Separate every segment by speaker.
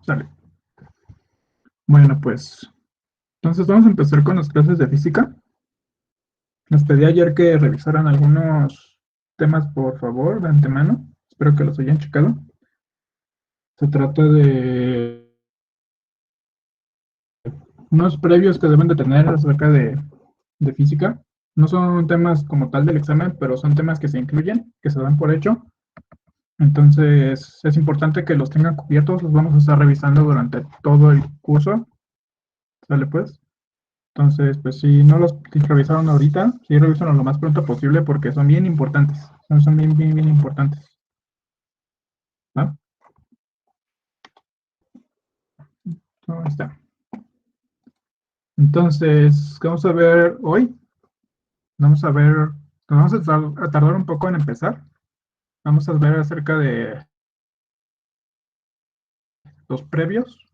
Speaker 1: Sale. Bueno, pues, entonces vamos a empezar con las clases de física. Les pedí ayer que revisaran algunos temas, por favor, de antemano. Espero que los hayan checado. Se trata de unos previos que deben de tener acerca de física. No son temas como tal del examen, pero son temas que se incluyen, que se dan por hecho. Entonces, es importante que los tengan cubiertos. Los vamos a estar revisando durante todo el curso. ¿Sale pues? Entonces, pues si no los revisaron ahorita, sí revísenlo lo más pronto posible porque son bien importantes. Son bien importantes. ¿Va? Ahí está. Entonces, ¿qué vamos a ver hoy? Vamos a ver, nos vamos a tardar un poco en empezar. Vamos a ver acerca de los previos,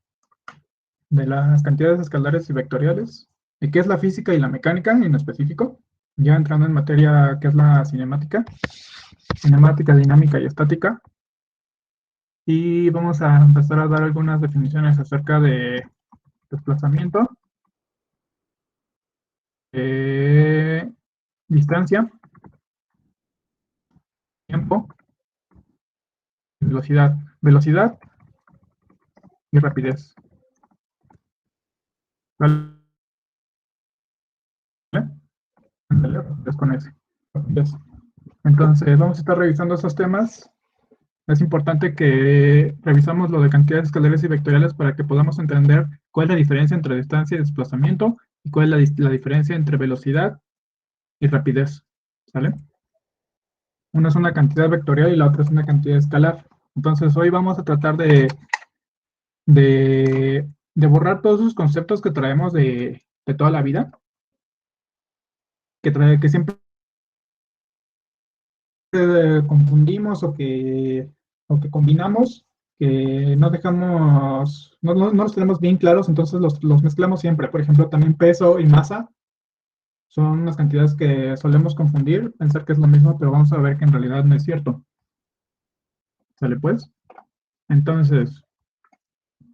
Speaker 1: de las cantidades escalares y vectoriales, de qué es la física y la mecánica en específico, ya entrando en materia que es la cinemática, dinámica y estática. Y vamos a empezar a dar algunas definiciones acerca de desplazamiento, distancia, tiempo, velocidad y rapidez. ¿Vale? Rapidez con S. Rapidez. Entonces, vamos a estar revisando esos temas. Es importante que revisamos lo de cantidades escalares y vectoriales para que podamos entender cuál es la diferencia entre distancia y desplazamiento y cuál es la diferencia entre velocidad y rapidez. ¿Sale? Una es una cantidad vectorial y la otra es una cantidad escalar. Entonces, hoy vamos a tratar de borrar todos esos conceptos que traemos de toda la vida, que siempre confundimos o que combinamos, que no dejamos, no los tenemos bien claros, entonces los mezclamos siempre. Por ejemplo, también peso y masa son unas cantidades que solemos confundir, pensar que es lo mismo, pero vamos a ver que en realidad no es cierto. ¿Sale pues? Entonces,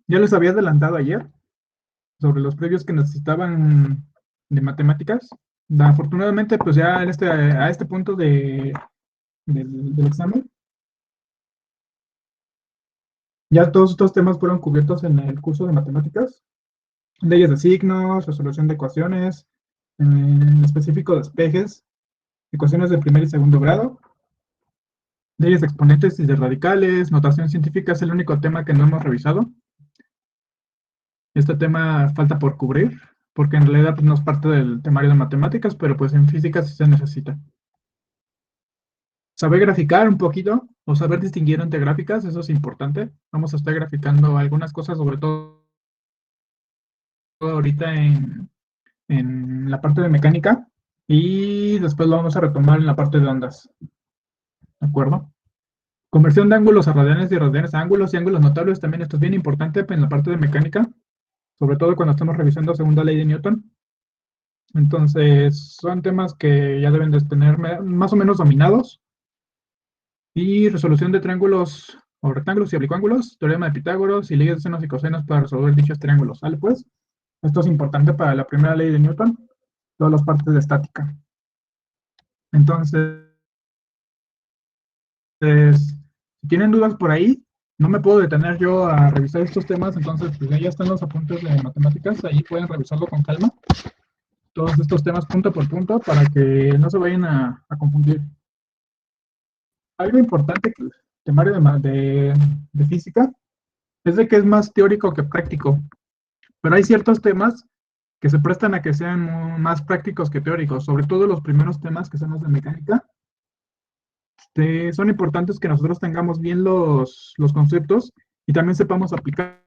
Speaker 1: ya les había adelantado ayer sobre los previos que necesitaban de matemáticas. Afortunadamente, pues ya a este punto del examen, ya todos estos temas fueron cubiertos en el curso de matemáticas. Leyes de signos, resolución de ecuaciones, en específico despejes, ecuaciones de primer y segundo grado, leyes de exponentes y de radicales, notación científica es el único tema que no hemos revisado. Este tema falta por cubrir, porque en realidad no es parte del temario de matemáticas, pero pues en física sí se necesita. Saber graficar un poquito, o saber distinguir entre gráficas, eso es importante. Vamos a estar graficando algunas cosas, sobre todo ahorita en la parte de mecánica, y después lo vamos a retomar en la parte de ondas. ¿De acuerdo? Conversión de ángulos a radianes y radianes a ángulos y ángulos notables, también esto es bien importante en la parte de mecánica, sobre todo cuando estamos revisando segunda ley de Newton. Entonces, son temas que ya deben de tener más o menos dominados. Y resolución de triángulos o rectángulos y oblicuángulos, teorema de Pitágoras y leyes de senos y cosenos para resolver dichos triángulos. ¿Sale pues? Esto es importante para la primera ley de Newton, todas las partes de estática. Entonces, si tienen dudas por ahí, no me puedo detener yo a revisar estos temas, entonces pues ya están los apuntes de matemáticas, ahí pueden revisarlo con calma, todos estos temas punto por punto, para que no se vayan a confundir. Algo importante que el temario de física es de que es más teórico que práctico, pero hay ciertos temas que se prestan a que sean más prácticos que teóricos, sobre todo los primeros temas que son los de mecánica. Son importantes que nosotros tengamos bien los conceptos y también sepamos aplicarlos.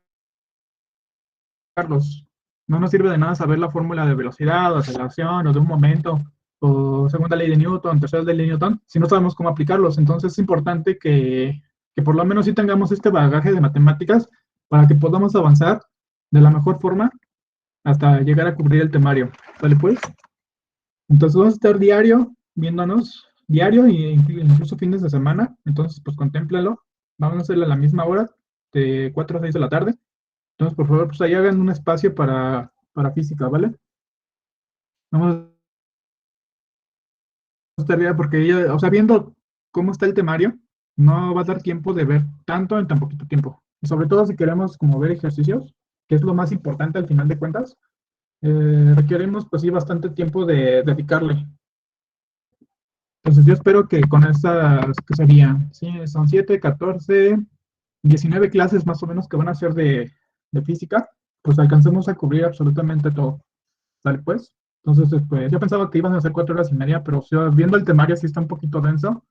Speaker 1: No nos sirve de nada saber la fórmula de velocidad o aceleración o de un momento o segunda ley de Newton, tercera ley de Newton, si no sabemos cómo aplicarlos. Entonces es importante que por lo menos sí tengamos este bagaje de matemáticas para que podamos avanzar de la mejor forma hasta llegar a cubrir el temario. ¿Vale pues? Entonces vamos a estar viéndonos diario e incluso fines de semana. Entonces, pues contémplalo. Vamos a hacerlo a la misma hora. de 4 a 6 de la tarde. Entonces, por favor, pues ahí hagan un espacio para física, ¿vale? Vamos a estar bien porque ella, o sea, viendo cómo está el temario, no va a dar tiempo de ver tanto en tan poquito tiempo. Y sobre todo si queremos como ver ejercicios, que es lo más importante al final de cuentas, requerimos pues sí bastante tiempo de dedicarle. Entonces yo espero que con esas, que serían, sí, son 7, 14, 19 clases más o menos que van a ser de física, pues alcancemos a cubrir absolutamente todo. ¿Sale pues? Entonces, pues, yo pensaba que iban a ser 4 horas y media, pero o sea, viendo el temario sí está un poquito denso.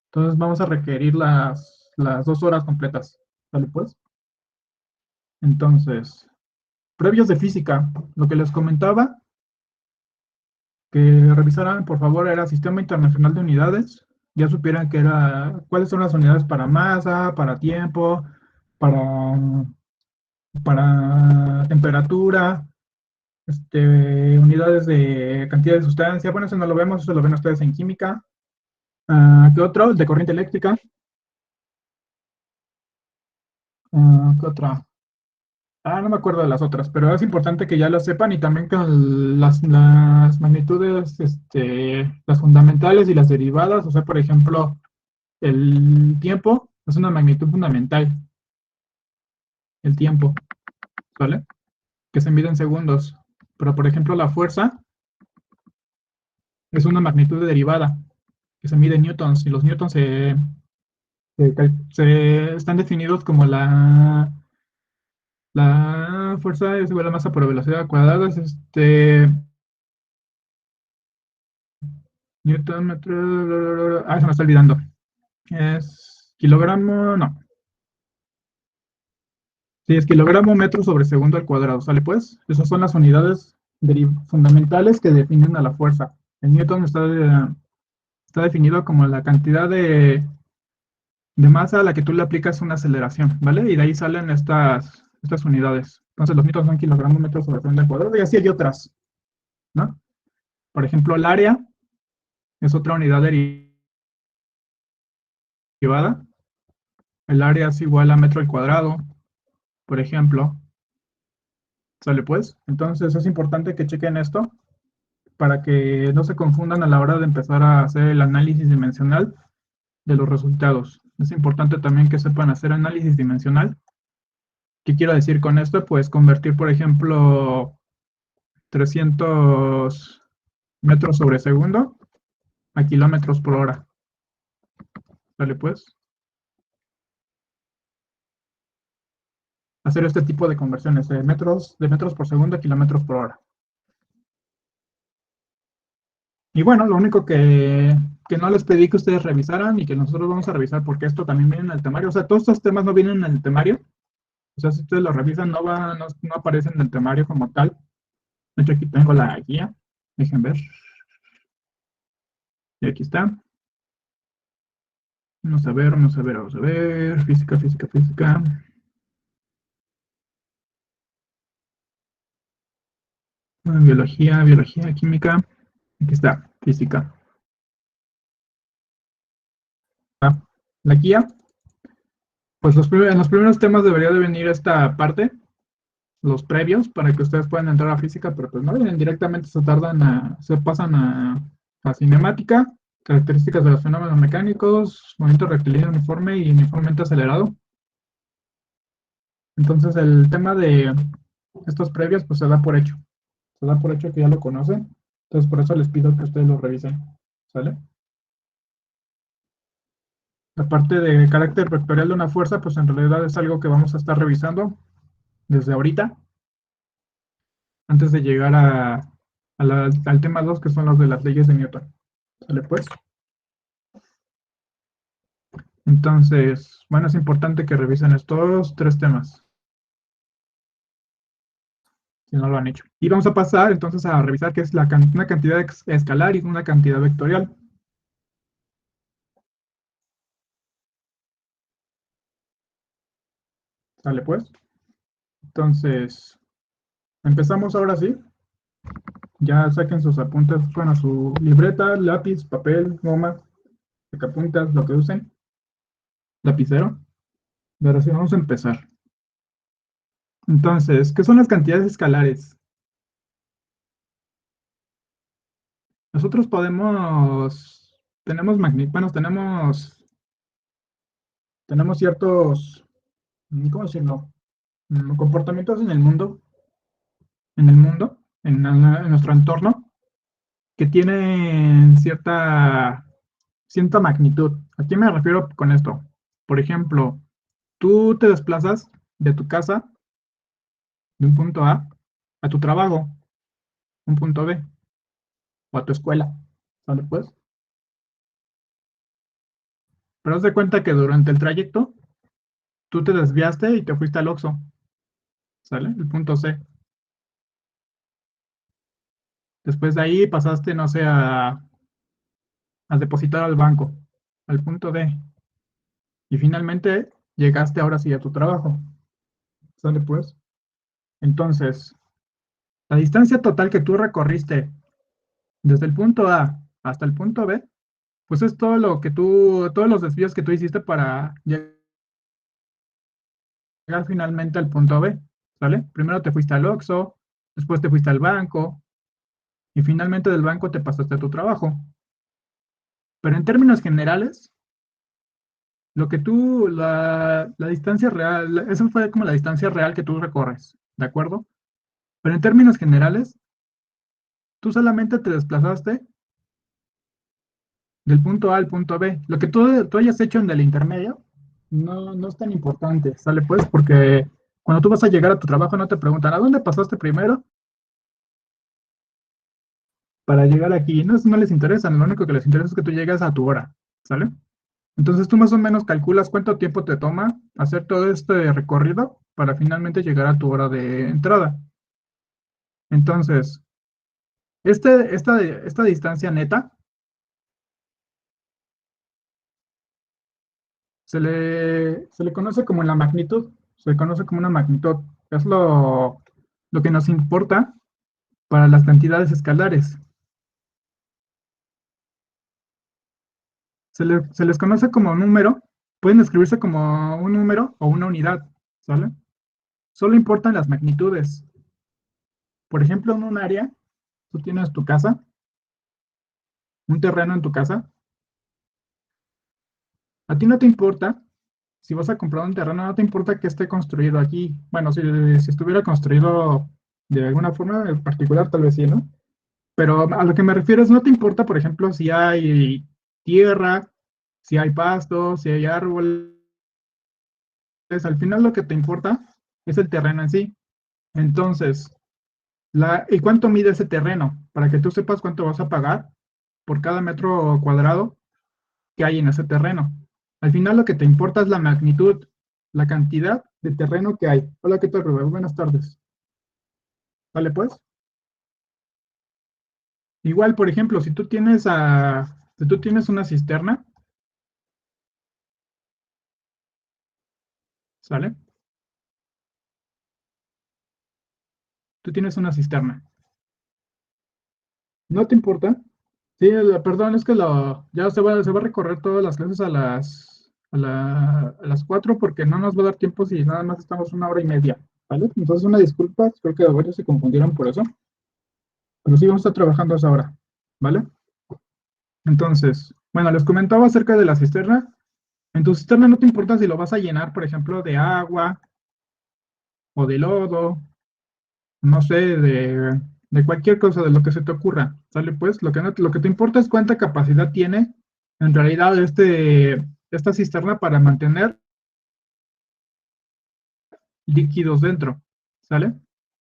Speaker 1: Entonces vamos a requerir las 2 horas completas. ¿Sale pues? Entonces, previos de física, lo que les comentaba, que revisaran, por favor, era Sistema Internacional de Unidades. Ya supieran que era, cuáles son las unidades para masa, para tiempo, para, para temperatura, unidades de cantidad de sustancia. Bueno, eso no lo vemos, eso lo ven ustedes en química. ¿Qué otro? El de corriente eléctrica. ¿Qué otra? No me acuerdo de las otras, pero es importante que ya lo sepan y también con las magnitudes, las fundamentales y las derivadas. O sea, por ejemplo, el tiempo es una magnitud fundamental, el tiempo, ¿vale? Que se mide en segundos. Pero, por ejemplo, la fuerza es una magnitud derivada, que se mide en newtons, y los newtons están definidos como la fuerza es igual a masa por velocidad cuadrada, es newton, metro, se me está olvidando. Es kilogramo, no. Sí, es kilogramo metro sobre segundo al cuadrado, ¿sale pues? Esas son las unidades fundamentales que definen a la fuerza. El newton está definido como la cantidad de masa a la que tú le aplicas una aceleración, ¿vale? Y de ahí salen estas unidades. Entonces los newtons son kilogramo metro sobre segundo al cuadrado, y así hay otras, ¿no? Por ejemplo, el área es otra unidad derivada. El área es igual a metro al cuadrado, por ejemplo. ¿Sale pues? Entonces es importante que chequen esto para que no se confundan a la hora de empezar a hacer el análisis dimensional de los resultados. Es importante también que sepan hacer análisis dimensional. ¿Qué quiero decir con esto? Pues convertir, por ejemplo, 300 metros sobre segundo a kilómetros por hora. ¿Sale pues? Hacer este tipo de conversiones de metros por segundo a kilómetros por hora. Y bueno, lo único que no les pedí que ustedes revisaran y que nosotros vamos a revisar, porque esto también viene en el temario. O sea, todos estos temas no vienen en el temario. O sea, si ustedes lo revisan, no aparecen en el temario como tal. De hecho, aquí tengo la guía. Dejen ver. Y aquí está. Vamos a ver, vamos a ver, vamos a ver. Física, física, física. Biología, biología, química. Aquí está, física. La guía. Pues en los primeros temas debería de venir esta parte, los previos, para que ustedes puedan entrar a física, pero pues no vienen directamente, se pasan a cinemática, características de los fenómenos mecánicos, movimiento rectilíneo uniforme y uniformemente acelerado. Entonces el tema de estos previos pues se da por hecho. Se da por hecho que ya lo conocen. Entonces por eso les pido que ustedes lo revisen. ¿Sale? La parte de carácter vectorial de una fuerza, pues en realidad es algo que vamos a estar revisando desde ahorita, antes de llegar al tema 2, que son los de las leyes de Newton. ¿Sale pues? Entonces, bueno, es importante que revisen estos 3 temas, si no lo han hecho. Y vamos a pasar entonces a revisar qué es una cantidad escalar y una cantidad vectorial. ¿Sale pues? Entonces, empezamos ahora sí. Ya saquen sus apuntes, bueno, su libreta, lápiz, papel, goma, sacapuntas, lo que usen. lapicero. Ahora sí, vamos a empezar. Entonces, ¿qué son las cantidades escalares? Nosotros tenemos bueno, tenemos ciertos, ¿cómo decirlo? Comportamientos en nuestro entorno, que tienen cierta magnitud. ¿A qué me refiero con esto? Por ejemplo, tú te desplazas de tu casa, de un punto a tu trabajo, un punto B, o a tu escuela, ¿sale pues? Pero haz de cuenta que durante el trayecto, tú te desviaste y te fuiste al Oxxo, ¿sale? El punto C. Después de ahí pasaste, no sé, a depositar al banco, al punto D. Y finalmente llegaste ahora sí a tu trabajo, ¿sale pues? Entonces, la distancia total que tú recorriste desde el punto A hasta el punto B, pues es todos los desvíos que tú hiciste para llegar finalmente al punto B, ¿sale? Primero te fuiste al Oxxo, después te fuiste al banco y finalmente del banco te pasaste a tu trabajo. Pero en términos generales, la distancia real, eso fue como la distancia real que tú recorres, ¿de acuerdo? Pero en términos generales, tú solamente te desplazaste del punto A al punto B. Lo que tú hayas hecho en el intermedio no es tan importante, ¿sale? Pues porque cuando tú vas a llegar a tu trabajo no te preguntan, ¿a dónde pasaste primero para llegar aquí? No les interesa, lo único que les interesa es que tú llegues a tu hora, ¿sale? Entonces tú más o menos calculas cuánto tiempo te toma hacer todo este recorrido para finalmente llegar a tu hora de entrada. Entonces, esta distancia neta se le conoce como la magnitud, se le conoce como una magnitud. Es lo que nos importa para las cantidades escalares. Se les conoce como número, pueden escribirse como un número o una unidad, ¿sale? Solo importan las magnitudes. Por ejemplo, en un área, tú tienes tu casa, un terreno en tu casa, a ti no te importa, si vas a comprar un terreno, no te importa que esté construido aquí. Bueno, si estuviera construido de alguna forma en particular, tal vez sí, ¿no? Pero a lo que me refiero es, no te importa, por ejemplo, si hay tierra, si hay pastos, si hay árboles. Al final lo que te importa es el terreno en sí. Entonces, ¿y cuánto mide ese terreno? Para que tú sepas cuánto vas a pagar por cada metro cuadrado que hay en ese terreno. Al final lo que te importa es la magnitud, la cantidad de terreno que hay. Hola, ¿qué tal, Rubén? Buenas tardes. ¿Vale, pues? Igual, por ejemplo, si tú tienes una cisterna, ¿sale? Tú tienes una cisterna. ¿No te importa? Sí, perdón, es que ya se va a recorrer todas las clases a las 4 porque no nos va a dar tiempo si nada más estamos una hora y media, ¿vale? Entonces, una disculpa, creo que varios se confundieron por eso, pero sí vamos a estar trabajando a esa hora, ¿vale? Entonces, bueno, les comentaba acerca de la cisterna. En tu cisterna no te importa si lo vas a llenar, por ejemplo, de agua o de lodo, no sé, de cualquier cosa, de lo que se te ocurra, ¿sale? Pues lo que te importa es cuánta capacidad tiene en realidad esta cisterna para mantener líquidos dentro, ¿sale?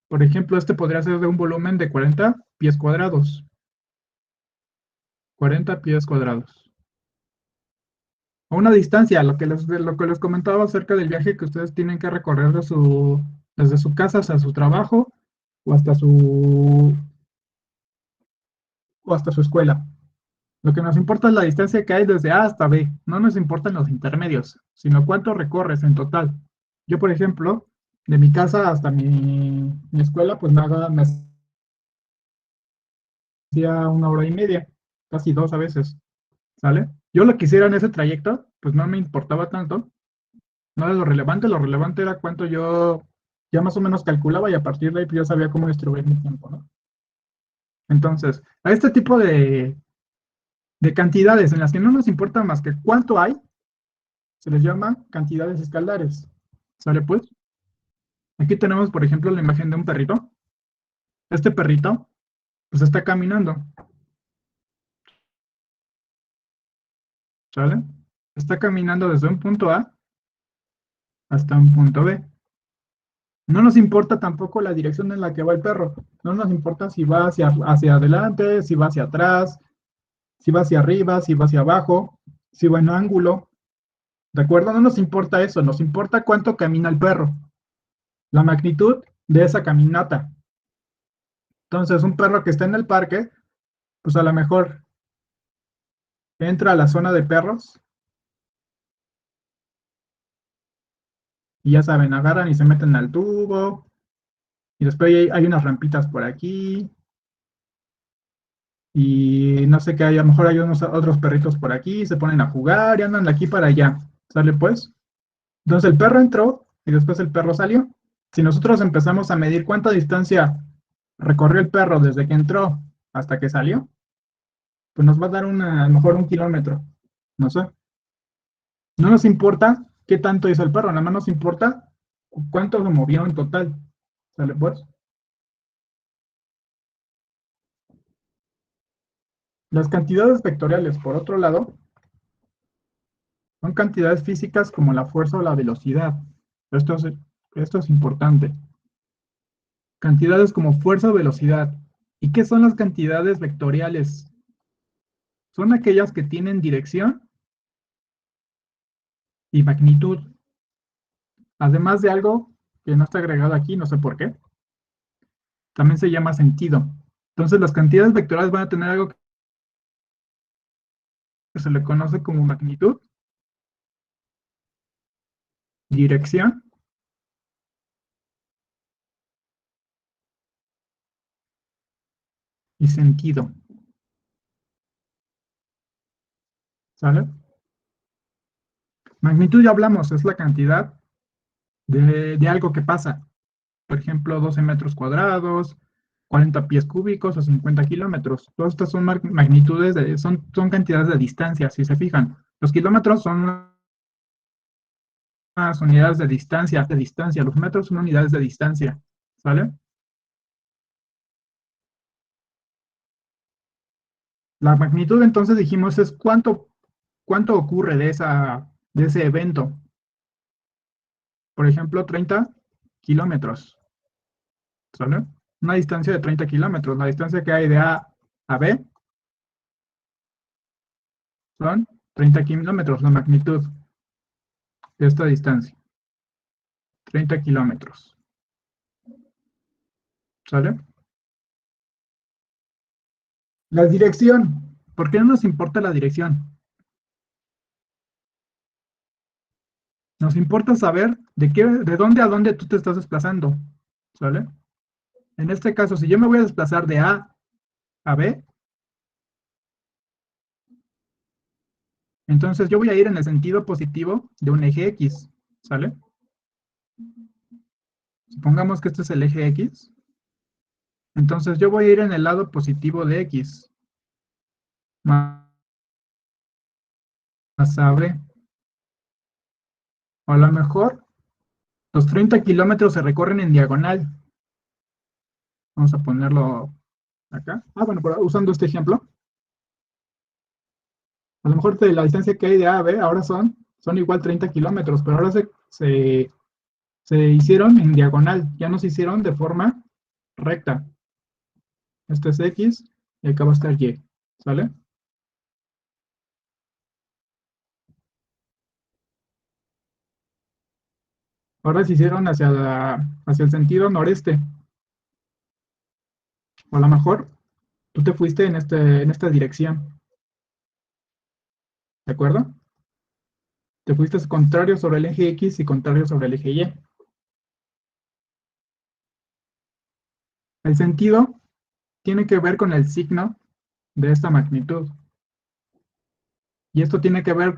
Speaker 1: Por ejemplo, este podría ser de un volumen de 40 pies cuadrados. 40 pies cuadrados. A una distancia, lo que les comentaba acerca del viaje que ustedes tienen que recorrer desde su casa hasta su trabajo o o hasta su escuela. Lo que nos importa es la distancia que hay desde A hasta B. No nos importan los intermedios, sino cuánto recorres en total. Yo, por ejemplo, de mi casa hasta mi escuela, pues me hacía una hora y media, casi dos a veces, ¿sale? Yo lo que hiciera en ese trayecto, pues no me importaba tanto, no era lo relevante era cuánto yo ya más o menos calculaba y a partir de ahí pues, ya sabía cómo distribuir mi tiempo, ¿no? Entonces, a este tipo de cantidades en las que no nos importa más que cuánto hay, se les llama cantidades escalares. ¿Sale pues? Aquí tenemos, por ejemplo, la imagen de un perrito. Este perrito, pues está caminando, ¿sale? Está caminando desde un punto A hasta un punto B. No nos importa tampoco la dirección en la que va el perro. No nos importa si va hacia adelante, si va hacia atrás, si va hacia arriba, si va hacia abajo, si va en ángulo. ¿De acuerdo? No nos importa eso, nos importa cuánto camina el perro, la magnitud de esa caminata. Entonces, un perro que está en el parque, pues a lo mejor entra a la zona de perros y ya saben, agarran y se meten al tubo y después hay unas rampitas por aquí y no sé qué hay, a lo mejor hay unos otros perritos por aquí, se ponen a jugar y andan de aquí para allá. ¿Sale pues? Entonces el perro entró y después el perro salió. Si nosotros empezamos a medir cuánta distancia recorrió el perro desde que entró hasta que salió, pues nos va a dar a lo mejor 1 kilómetro. No sé. No nos importa qué tanto hizo el perro, nada más nos importa cuánto se movió en total. ¿Sale pues? Las cantidades vectoriales, por otro lado, son cantidades físicas como la fuerza o la velocidad. Esto es, esto es importante. Cantidades como fuerza o velocidad. ¿Y qué son las cantidades vectoriales? Son aquellas que tienen dirección y magnitud, además de algo que no está agregado aquí, no sé por qué, también se llama sentido. Entonces las cantidades vectoriales van a tener algo que se le conoce como magnitud, dirección y sentido. ¿Sale? Magnitud ya hablamos, es la cantidad de algo que pasa. Por ejemplo, 12 metros cuadrados, 40 pies cúbicos o 50 kilómetros. Todas estas son magnitudes, son cantidades de distancia, si se fijan. Los kilómetros son las unidades de distancia. Los metros son unidades de distancia. ¿Sale? La magnitud, entonces dijimos, es cuánto ocurre de ese evento. Por ejemplo, 30 kilómetros. ¿Sale? Una distancia de 30 kilómetros. La distancia que hay de A a B son 30 kilómetros, la magnitud de esta distancia. 30 kilómetros. ¿Sale? La dirección. ¿Por qué no nos importa la dirección? Nos importa saber de dónde a dónde tú te estás desplazando. ¿Sale? En este caso, si yo me voy a desplazar de A a B, entonces yo voy a ir en el sentido positivo de un eje X. ¿Sale? Supongamos que este es el eje X. Entonces yo voy a ir en el lado positivo de X. Más A B. O a lo mejor los 30 kilómetros se recorren en diagonal. Vamos a ponerlo acá. Bueno, usando este ejemplo, a lo mejor de la distancia que hay de A a B ahora son igual 30 kilómetros, pero ahora se hicieron en diagonal, ya no se hicieron de forma recta. Esto es X y acá va a estar Y, ¿sale? Ahora se hicieron hacia el sentido noreste. O a lo mejor tú te fuiste en esta dirección, ¿de acuerdo? Te fuiste contrario sobre el eje X y contrario sobre el eje Y. El sentido tiene que ver con el signo de esta magnitud. Y esto tiene que ver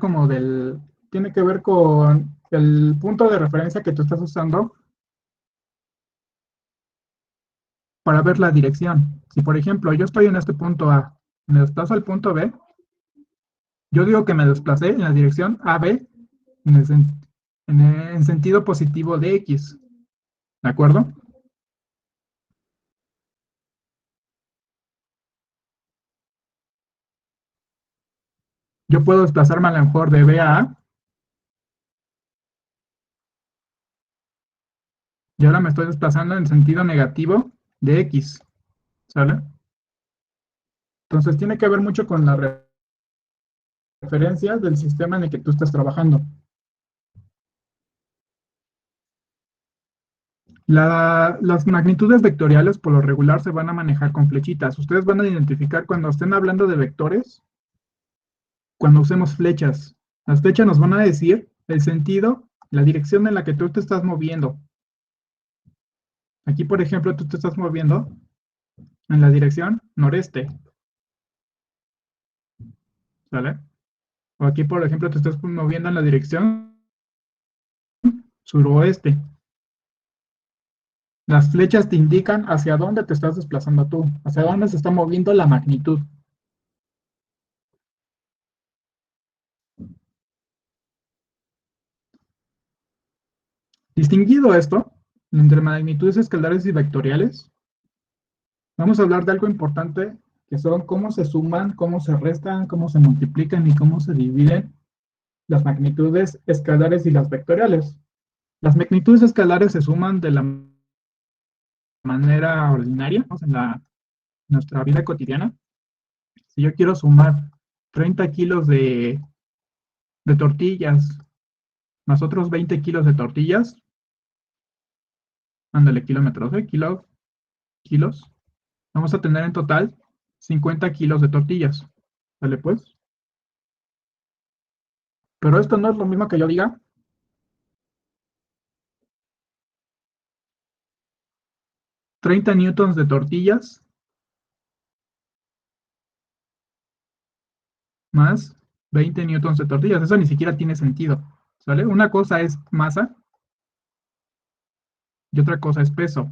Speaker 1: tiene que ver con el punto de referencia que tú estás usando para ver la dirección. Si, por ejemplo, yo estoy en este punto A, me desplazo al punto B, yo digo que me desplacé en la dirección AB en el, en sentido positivo de X, ¿de acuerdo? Yo puedo desplazarme a lo mejor de B a A y ahora me estoy desplazando en sentido negativo de X, ¿sale? Entonces tiene que ver mucho con las referencias del sistema en el que tú estás trabajando. Las magnitudes vectoriales por lo regular se van a manejar con flechitas. Ustedes van a identificar cuando estén hablando de vectores, cuando usemos flechas. Las flechas nos van a decir el sentido, la dirección en la que tú te estás moviendo. Aquí, por ejemplo, tú te estás moviendo en la dirección noreste, ¿vale? O aquí, por ejemplo, te estás moviendo en la dirección suroeste. Las flechas te indican hacia dónde te estás desplazando tú, hacia dónde se está moviendo la magnitud. Distinguido esto, entre magnitudes escalares y vectoriales, vamos a hablar de algo importante que son cómo se suman, cómo se restan, cómo se multiplican y cómo se dividen las magnitudes escalares y las vectoriales. Las magnitudes escalares se suman de la manera ordinaria, ¿no? Nuestra vida cotidiana. Si yo quiero sumar 30 kilos de tortillas más otros 20 kilos de tortillas, ándale, kilómetros, kilos, vamos a tener en total 50 kilos de tortillas. ¿Vale pues? Pero esto no es lo mismo que yo diga 30 newtons de tortillas más 20 newtons de tortillas. Eso ni siquiera tiene sentido. ¿Sale? Una cosa es masa y otra cosa es peso.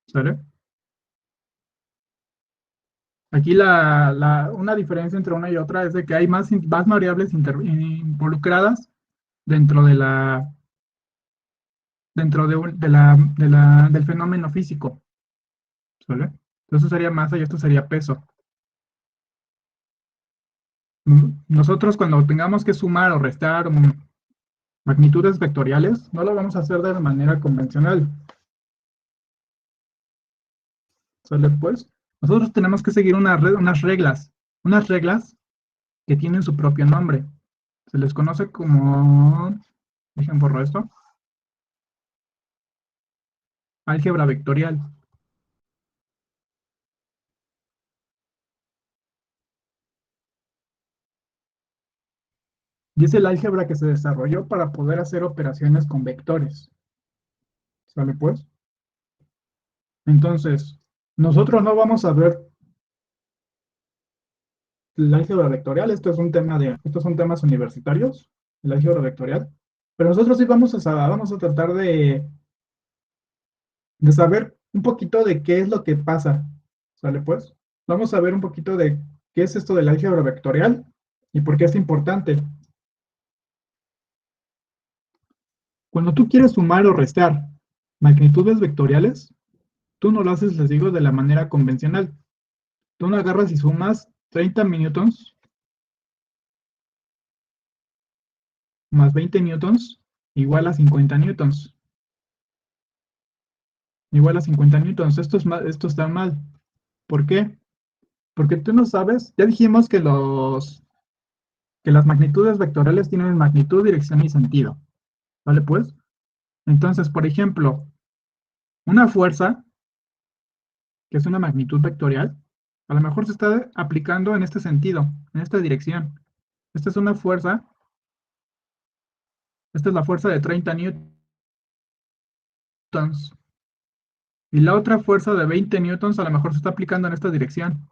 Speaker 1: ¿Sale? Aquí una diferencia entre una y otra es de que hay más variables involucradas dentro de dentro del fenómeno físico. ¿Sale? Entonces sería masa y esto sería peso. Nosotros cuando tengamos que sumar o restar magnitudes vectoriales, no lo vamos a hacer de manera convencional. ¿Sale pues? Nosotros tenemos que seguir unas reglas que tienen su propio nombre. Se les conoce como, dejen borro esto, álgebra vectorial. Y es el álgebra que se desarrolló para poder hacer operaciones con vectores. ¿Sale pues? Entonces, nosotros no vamos a ver el álgebra vectorial, estos son temas universitarios, el álgebra vectorial, pero nosotros sí vamos a tratar de saber un poquito de qué es lo que pasa, ¿sale pues? Vamos a ver un poquito de qué es esto del álgebra vectorial y por qué es importante. Cuando tú quieres sumar o restar magnitudes vectoriales, tú no lo haces, les digo, de la manera convencional. Tú no agarras y sumas 30 newtons más 20 newtons igual a 50 newtons. Igual a 50 newtons. Esto está mal. ¿Por qué? Porque tú no sabes, ya dijimos que que las magnitudes vectoriales tienen magnitud, dirección y sentido. ¿Vale pues? Entonces, por ejemplo, una fuerza, que es una magnitud vectorial, a lo mejor se está aplicando en este sentido, en esta dirección. Esta es una fuerza, esta es la fuerza de 30 newtons. Y la otra fuerza de 20 newtons a lo mejor se está aplicando en esta dirección.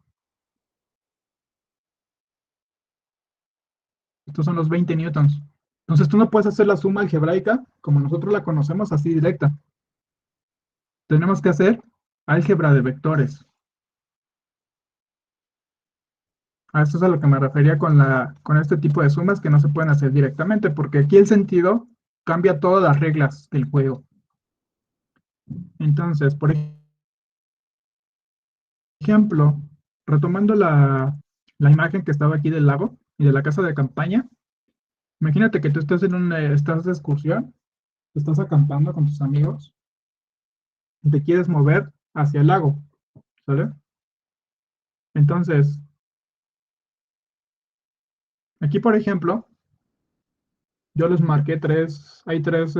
Speaker 1: Estos son los 20 newtons. Entonces tú no puedes hacer la suma algebraica como nosotros la conocemos así directa. Tenemos que hacer álgebra de vectores. A esto es a lo que me refería con este tipo de sumas que no se pueden hacer directamente, porque aquí el sentido cambia todas las reglas del juego. Entonces, por ejemplo, retomando la imagen que estaba aquí del lago y de la casa de campaña, imagínate que tú estás de excursión, estás acampando con tus amigos y te quieres mover hacia el lago, ¿sale? Entonces, aquí, por ejemplo, yo les marqué hay tres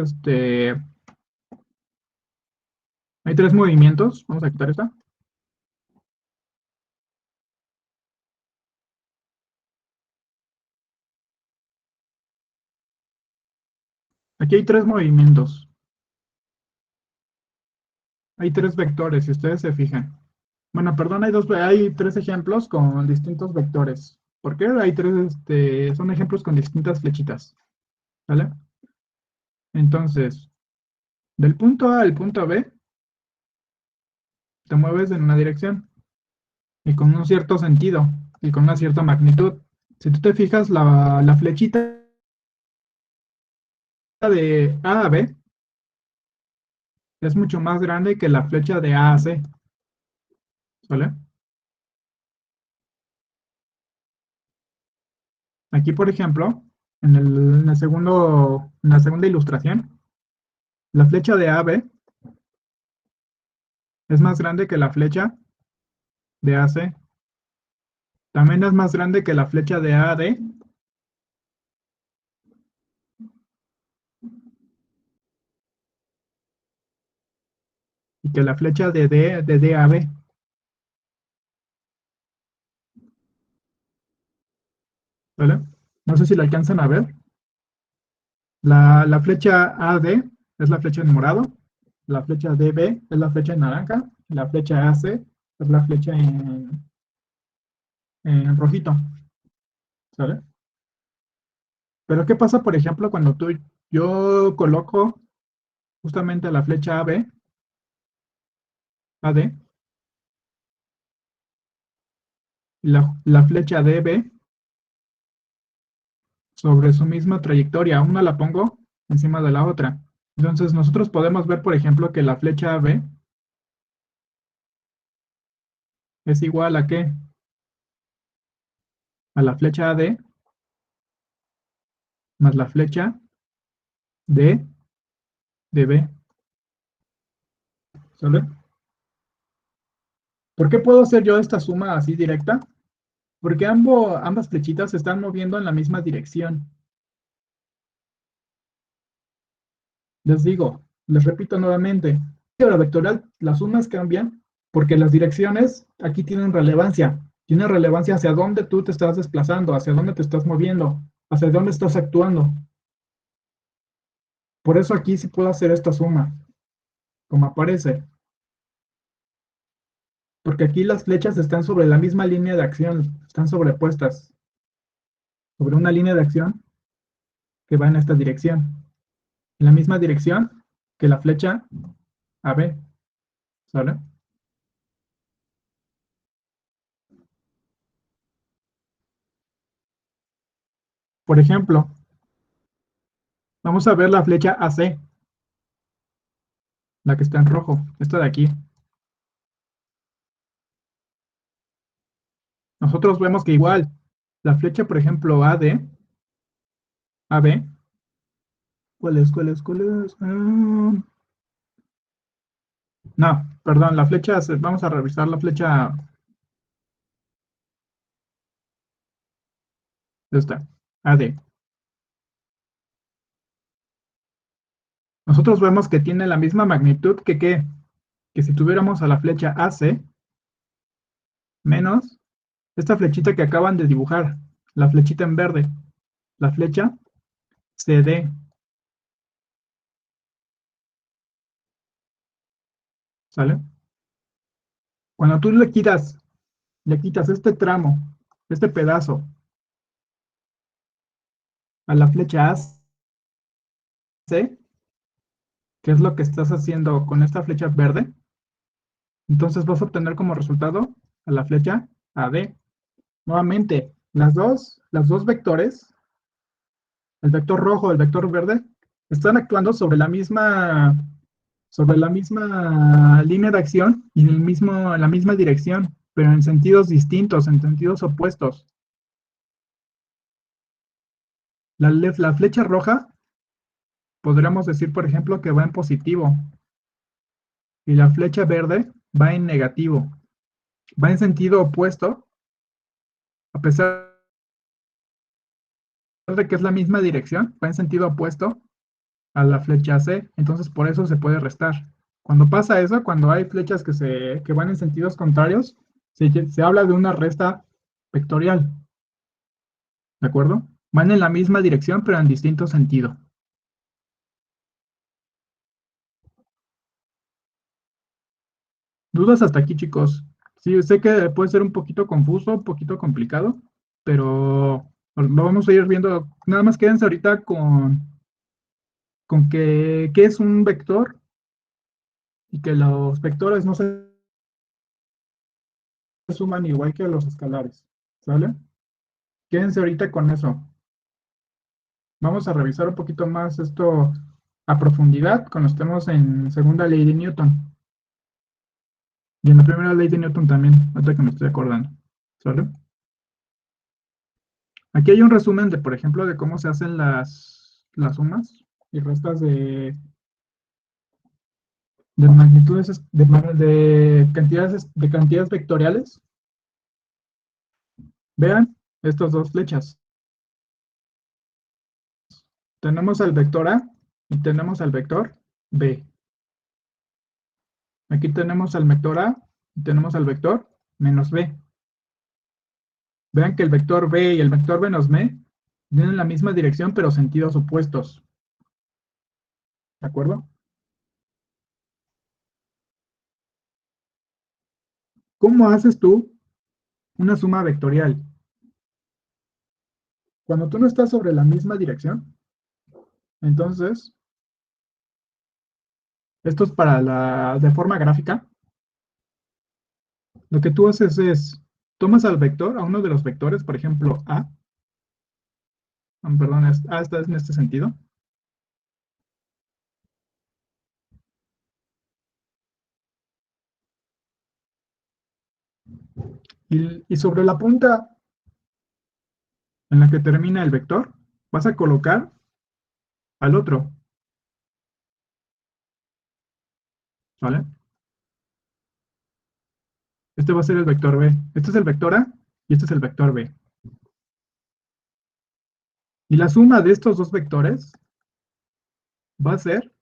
Speaker 1: movimientos. Vamos a quitar esta. Aquí hay tres movimientos. Hay tres vectores, si ustedes se fijan. Bueno, perdón, hay tres ejemplos con distintos vectores. ¿Por qué? Son ejemplos con distintas flechitas, ¿vale? Entonces, del punto A al punto B, te mueves en una dirección y con un cierto sentido y con una cierta magnitud. Si tú te fijas, la flechita de A a B es mucho más grande que la flecha de A a C, ¿vale? Aquí, por ejemplo, en la segunda ilustración, la flecha de A a B es más grande que la flecha de A a C. También es más grande que la flecha de A a D y que la flecha de D a B, ¿vale? No sé si la alcanzan a ver. La flecha AD es la flecha en morado, la flecha DB es la flecha en naranja, la flecha AC es la flecha en rojito, ¿sale? Pero ¿qué pasa, por ejemplo, cuando yo coloco justamente la flecha AB, AD, y la flecha DB sobre su misma trayectoria? Una la pongo encima de la otra. Entonces nosotros podemos ver, por ejemplo, que la flecha AB es igual a ¿qué? A la flecha AD más la flecha D de B, ¿sale? ¿Por qué puedo hacer yo esta suma así directa? Porque ambas flechitas se están moviendo en la misma dirección. Les digo, les repito nuevamente, álgebra vectorial, las sumas cambian porque las direcciones aquí tienen relevancia. Tienen relevancia hacia dónde tú te estás desplazando, hacia dónde te estás moviendo, hacia dónde estás actuando. Por eso aquí sí puedo hacer esta suma, como aparece. Porque aquí las flechas están sobre la misma línea de acción, están sobrepuestas sobre una línea de acción que va en esta dirección. En la misma dirección que la flecha AB, ¿sale? Por ejemplo, vamos a ver la flecha AC, la que está en rojo, esta de aquí. Nosotros vemos que igual, la flecha, por ejemplo, AB, ¿cuál es? No, perdón, vamos a revisar la flecha, esta, AD. Nosotros vemos que tiene la misma magnitud que si tuviéramos a la flecha AC menos esta flechita que acaban de dibujar, la flechita en verde, la flecha CD, ¿sale? Cuando tú le quitas este tramo, este pedazo a la flecha AC, que es lo que estás haciendo con esta flecha verde, entonces vas a obtener como resultado a la flecha AD. Nuevamente, las dos vectores, el vector rojo y el vector verde, están actuando sobre la misma línea de acción y en la misma dirección, pero en sentidos distintos, en sentidos opuestos. La flecha roja, podríamos decir, por ejemplo, que va en positivo, y la flecha verde va en negativo. Va en sentido opuesto, a pesar de que es la misma dirección, va en sentido opuesto a la flecha C, entonces por eso se puede restar. Cuando pasa eso, cuando hay flechas que van en sentidos contrarios, se habla de una resta vectorial, ¿de acuerdo? Van en la misma dirección, pero en distinto sentido. ¿Dudas hasta aquí, chicos? Sí, sé que puede ser un poquito confuso, un poquito complicado, pero lo vamos a ir viendo. Nada más quédense ahorita con qué es un vector y que los vectores no se suman igual que los escalares, ¿sale? Quédense ahorita con eso. Vamos a revisar un poquito más esto a profundidad cuando estemos en segunda ley de Newton. Y en la primera ley de Newton también, ahorita que me estoy acordando. ¿Sale? Aquí hay un resumen de, por ejemplo, de cómo se hacen las sumas y restas de magnitudes, de cantidades vectoriales. Vean estas dos flechas. Tenemos al vector A y tenemos al vector B. Aquí tenemos al vector A y tenemos al vector menos B. Vean que el vector B y el vector menos B tienen la misma dirección, pero sentidos opuestos. ¿De acuerdo? ¿Cómo haces tú una suma vectorial? Cuando tú no estás sobre la misma dirección, entonces, esto es de forma gráfica, lo que tú haces es, tomas al vector, a uno de los vectores, por ejemplo, A, perdón, A está en este sentido, y sobre la punta en la que termina el vector, vas a colocar al otro, ¿vale? Este va a ser el vector B. Este es el vector A y este es el vector B. Y la suma de estos dos vectores va a ser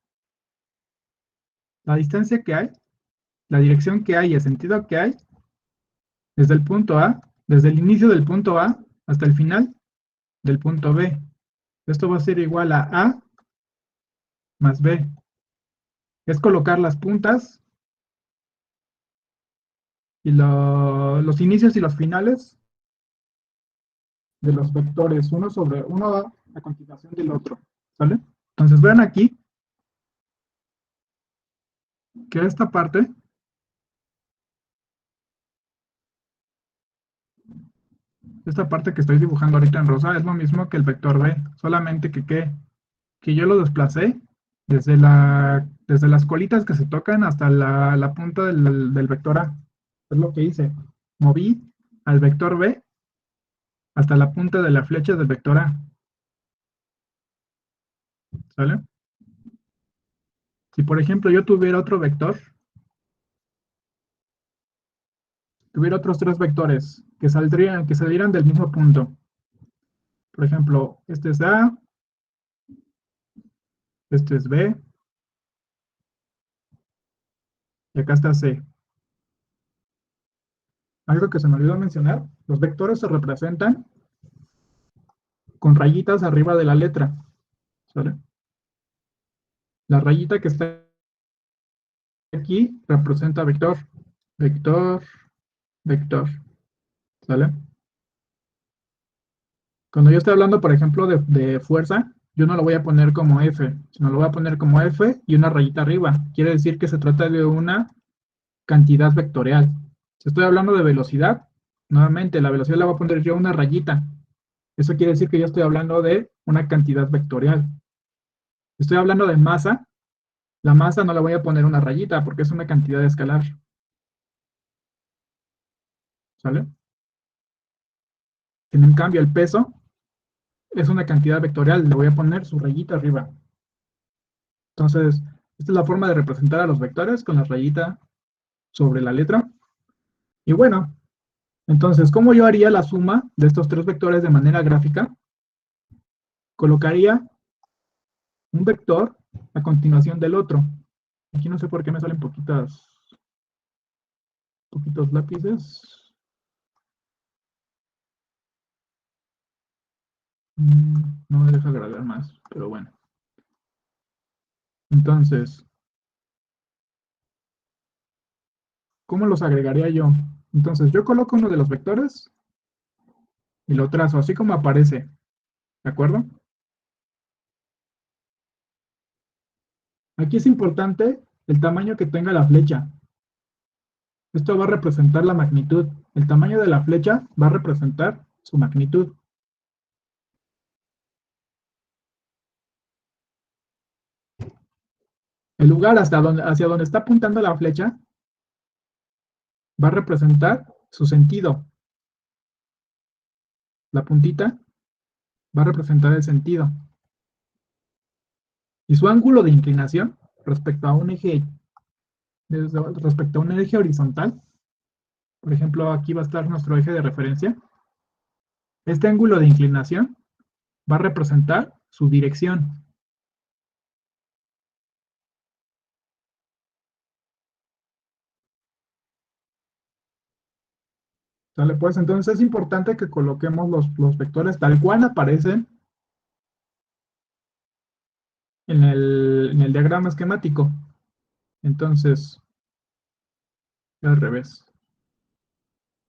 Speaker 1: la distancia que hay, la dirección que hay y el sentido que hay desde el punto A, desde el inicio del punto A hasta el final del punto B. Esto va a ser igual a A más B. Es colocar las puntas y los inicios y los finales de los vectores, uno sobre uno a continuación del otro. ¿Sale? Entonces vean aquí que esta parte que estoy dibujando ahorita en rosa es lo mismo que el vector B, solamente que yo lo desplacé desde las colitas que se tocan hasta la punta del vector A. Es lo que hice. Moví al vector B hasta la punta de la flecha del vector A. ¿Sale? Si por ejemplo yo tuviera otro vector, tuviera otros tres vectores que salieran del mismo punto. Por ejemplo, este es A, este es B, y acá está C. Algo que se me olvidó mencionar, los vectores se representan con rayitas arriba de la letra. ¿Sale? La rayita que está aquí representa vector, vector, vector. ¿Sale? Cuando yo estoy hablando, por ejemplo, de fuerza, yo no lo voy a poner como F, sino lo voy a poner como F y una rayita arriba. Quiere decir que se trata de una cantidad vectorial. Si estoy hablando de velocidad, nuevamente la velocidad la voy a poner yo una rayita. Eso quiere decir que yo estoy hablando de una cantidad vectorial. Si estoy hablando de masa, la masa no la voy a poner una rayita porque es una cantidad escalar. ¿Sale? En cambio, el peso es una cantidad vectorial, le voy a poner su rayita arriba. Entonces, esta es la forma de representar a los vectores con la rayita sobre la letra. Y bueno, entonces, ¿cómo yo haría la suma de estos tres vectores de manera gráfica? Colocaría un vector a continuación del otro. Aquí no sé por qué me salen poquitos lápices. No me deja agregar más, pero bueno. Entonces, ¿cómo los agregaría yo? Entonces, yo coloco uno de los vectores y lo trazo así como aparece, ¿de acuerdo? Aquí es importante el tamaño que tenga la flecha. Esto va a representar la magnitud. El tamaño de la flecha va a representar su magnitud. El lugar hacia donde está apuntando la flecha va a representar su sentido. La puntita va a representar el sentido. Y su ángulo de inclinación respecto a un eje, respecto a un eje horizontal, por ejemplo, aquí va a estar nuestro eje de referencia. Este ángulo de inclinación va a representar su dirección. ¿Sale? Pues entonces es importante que coloquemos los vectores tal cual aparecen en el diagrama esquemático. Entonces, al revés,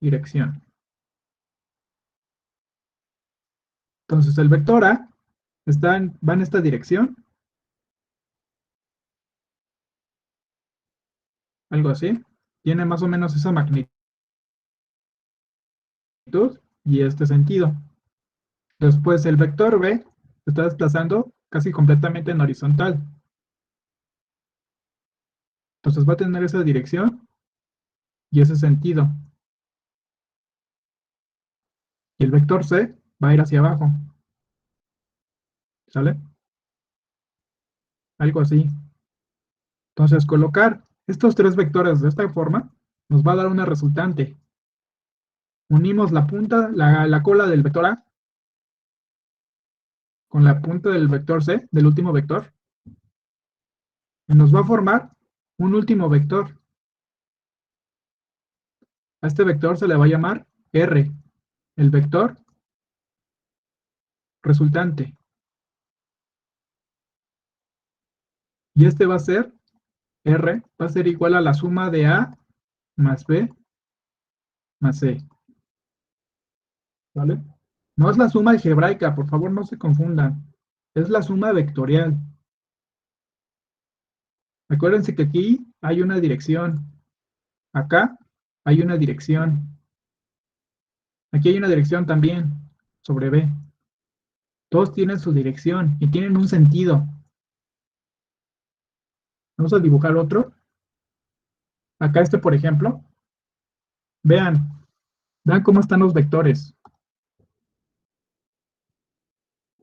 Speaker 1: dirección. Entonces el vector A va en esta dirección, algo así. Tiene más o menos esa magnitud y este sentido. Después el vector B se está desplazando casi completamente en horizontal. Entonces va a tener esa dirección y ese sentido. Y el vector C va a ir hacia abajo. ¿Sale? Algo así. Entonces colocar estos tres vectores de esta forma nos va a dar una resultante. Unimos la punta, la cola del vector A con la punta del vector C, del último vector, y nos va a formar un último vector. A este vector se le va a llamar R, el vector resultante. Y este va a ser, R, va a ser igual a la suma de A más B más C. ¿Vale? No es la suma algebraica, por favor no se confundan. Es la suma vectorial. Acuérdense que aquí hay una dirección. Acá hay una dirección. Aquí hay una dirección también sobre B. Todos tienen su dirección y tienen un sentido. Vamos a dibujar otro. Acá este, por ejemplo. Vean cómo están los vectores.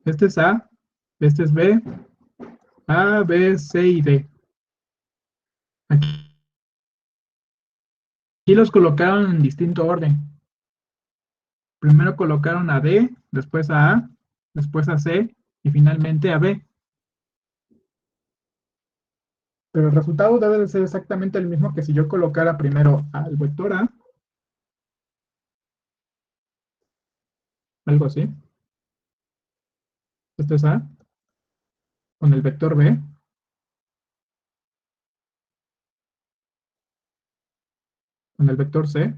Speaker 1: Este es A, este es B, A, B, C y D. Aquí los colocaron en distinto orden. Primero colocaron a D, después a, después a C y finalmente a B. Pero el resultado debe de ser exactamente el mismo que si yo colocara primero al vector A, algo así. Este es A, con el vector B, con el vector C,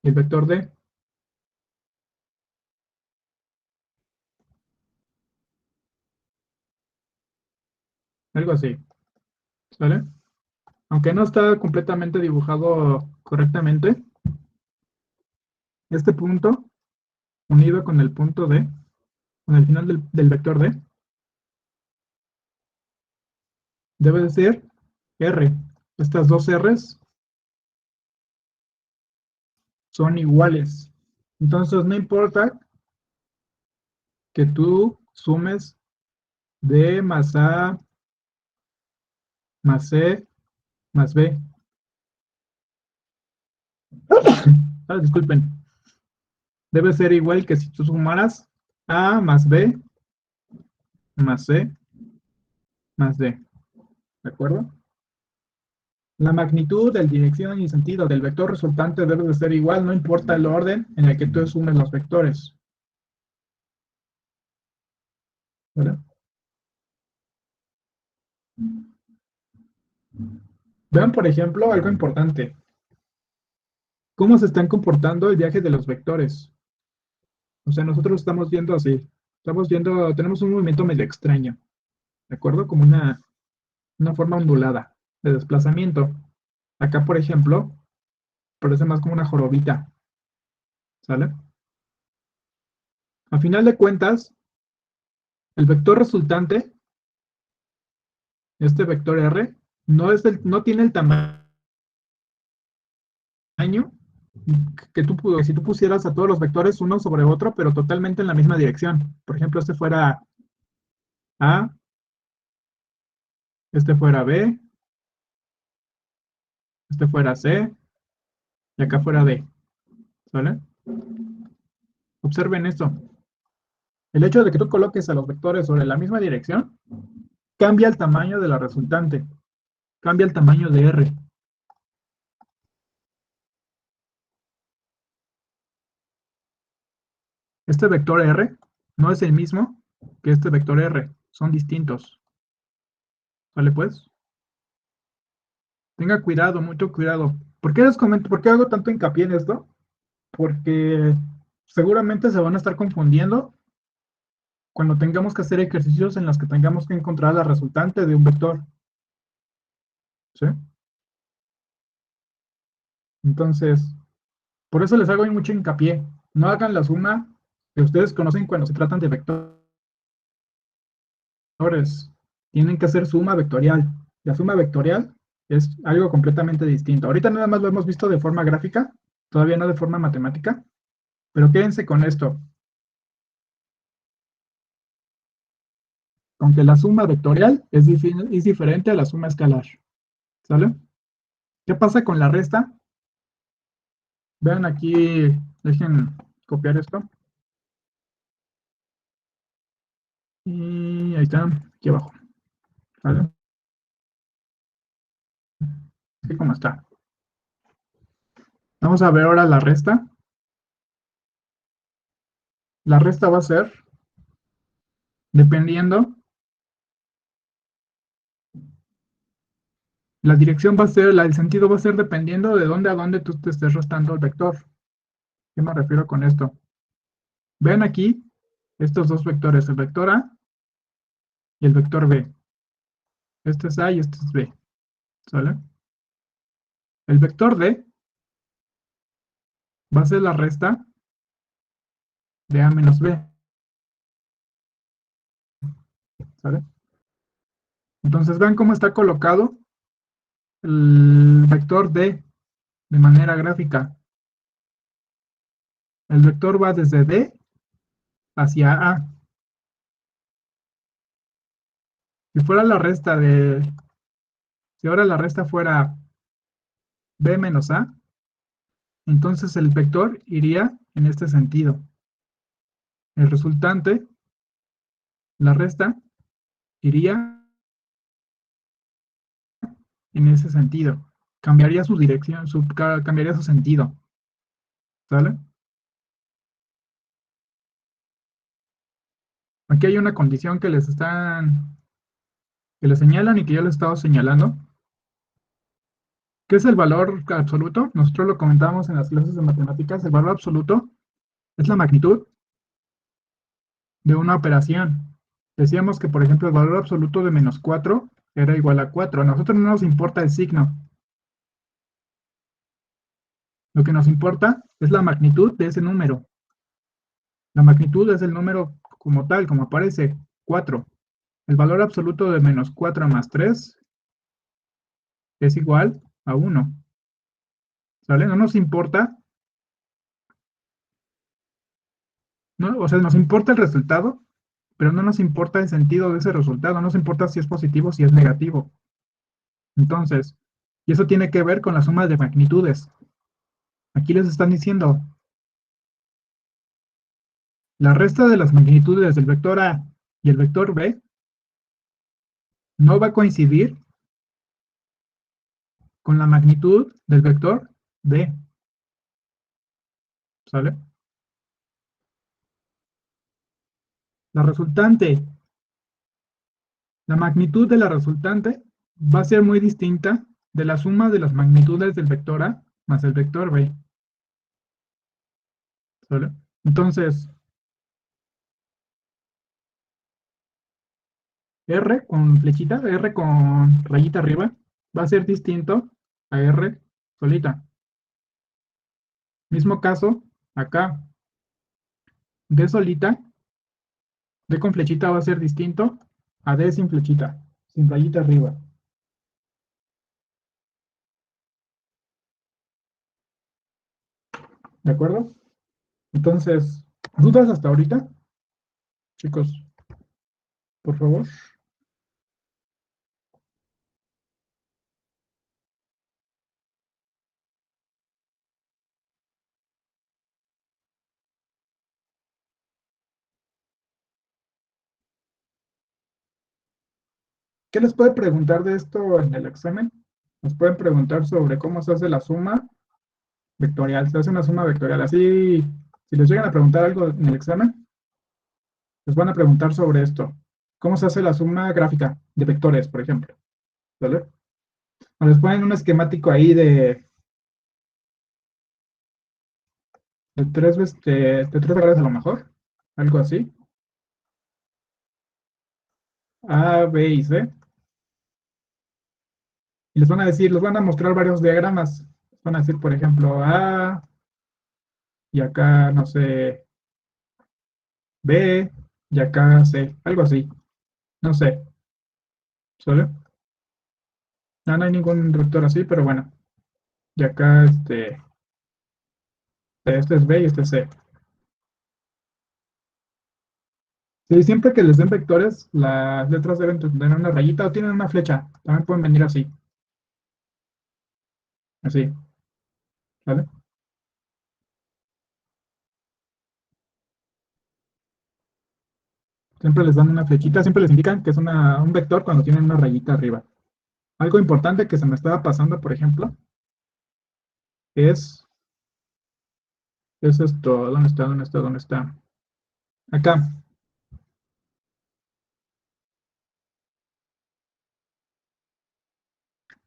Speaker 1: el vector D, algo así, ¿sale? Aunque no está completamente dibujado correctamente, este punto unido con el punto D, con el final del vector D, debe de ser R. Estas dos R's son iguales. Entonces no importa que tú sumes D más A más C más B. Disculpen. Debe ser igual que si tú sumaras A más B más C más D. ¿De acuerdo? La magnitud, la dirección y sentido del vector resultante debe de ser igual, no importa el orden en el que tú sumes los vectores. ¿Verdad? Vean, por ejemplo, algo importante. ¿Cómo se están comportando el viaje de los vectores? O sea, nosotros estamos viendo así. Estamos viendo, tenemos un movimiento medio extraño, ¿de acuerdo? Como una forma ondulada de desplazamiento. Acá, por ejemplo, parece más como una jorobita, ¿sale? A final de cuentas, el vector resultante, este vector R, no tiene el tamaño que si tú pusieras a todos los vectores uno sobre otro, pero totalmente en la misma dirección. Por ejemplo, este fuera A, este fuera B, este fuera C y acá fuera D, ¿vale? Observen esto. El hecho de que tú coloques a los vectores sobre la misma dirección cambia el tamaño de la resultante, cambia el tamaño de R. Este vector R no es el mismo que este vector R, son distintos. ¿Vale pues? Tenga cuidado, mucho cuidado. ¿Por qué les comento? ¿Por qué hago tanto hincapié en esto? Porque seguramente se van a estar confundiendo cuando tengamos que hacer ejercicios en los que tengamos que encontrar la resultante de un vector. ¿Sí? Entonces, por eso les hago mucho hincapié. No hagan la suma que ustedes conocen cuando se tratan de vectores. Tienen que hacer suma vectorial. La suma vectorial es algo completamente distinto. Ahorita nada más lo hemos visto de forma gráfica, todavía no de forma matemática, pero quédense con esto. Aunque la suma vectorial es diferente a la suma escalar. ¿Sale? ¿Qué pasa con la resta? Vean aquí, dejen copiar esto. Y ahí está, aquí abajo. ¿Vale? Así como está. Vamos a ver ahora la resta. La resta va a ser dependiendo. La dirección va a ser, el sentido va a ser dependiendo de dónde a dónde tú te estés restando el vector. ¿Qué me refiero con esto? Vean aquí estos dos vectores, el vector A y el vector B. Este es A y este es B. ¿Sale? El vector D va a ser la resta de A menos B. ¿Sale? Entonces vean cómo está colocado el vector D de manera gráfica. El vector va desde D hacia A. Si fuera la resta de, si ahora la resta fuera B menos A, entonces el vector iría en este sentido. El resultante, la resta, iría en ese sentido. Cambiaría su dirección, cambiaría su sentido. ¿Sale? Aquí hay una condición que les señalan y que yo les estaba señalando. ¿Qué es el valor absoluto? Nosotros lo comentábamos en las clases de matemáticas. El valor absoluto es la magnitud de una operación. Decíamos que, por ejemplo, el valor absoluto de -4 era igual a 4. A nosotros no nos importa el signo. Lo que nos importa es la magnitud de ese número. La magnitud es el número como tal, como aparece, 4. El valor absoluto de -4 más 3 es igual a 1. ¿Sale? No nos importa, ¿no? O sea, nos importa el resultado, pero no nos importa el sentido de ese resultado. No nos importa si es positivo o si es negativo. Entonces, y eso tiene que ver con la suma de magnitudes. Aquí les están diciendo, la resta de las magnitudes del vector A y el vector B no va a coincidir con la magnitud del vector B. ¿Sale? La resultante, la magnitud de la resultante va a ser muy distinta de la suma de las magnitudes del vector A más el vector B. ¿Sale? Entonces, R con flechita, R con rayita arriba, va a ser distinto a R solita. Mismo caso, acá, D solita, D con flechita va a ser distinto a D sin flechita, sin rayita arriba. ¿De acuerdo? Entonces, ¿dudas hasta ahorita? Chicos, por favor. ¿Qué les puede preguntar de esto en el examen? Nos pueden preguntar sobre cómo se hace la suma vectorial. Se hace una suma vectorial. Así, si les llegan a preguntar algo en el examen, les van a preguntar sobre esto. ¿Cómo se hace la suma gráfica de vectores, por ejemplo? ¿Vale? O les ponen un esquemático ahí de tres vectores a lo mejor. Algo así. A, B y C. Y les van a decir, les van a mostrar varios diagramas. Les van a decir, por ejemplo, A, y acá, no sé, B, y acá C, algo así. No sé, ¿sale? No, no hay ningún vector así, pero bueno. Y acá, este es B y este es C. Sí, siempre que les den vectores, las letras deben tener una rayita o tienen una flecha. También pueden venir así, así, ¿vale? Siempre les dan una flechita, siempre les indican que es un vector cuando tienen una rayita arriba. Algo importante que se me estaba pasando, por ejemplo, es, es esto. ¿Dónde está? ¿Dónde está? ¿Dónde está? Acá.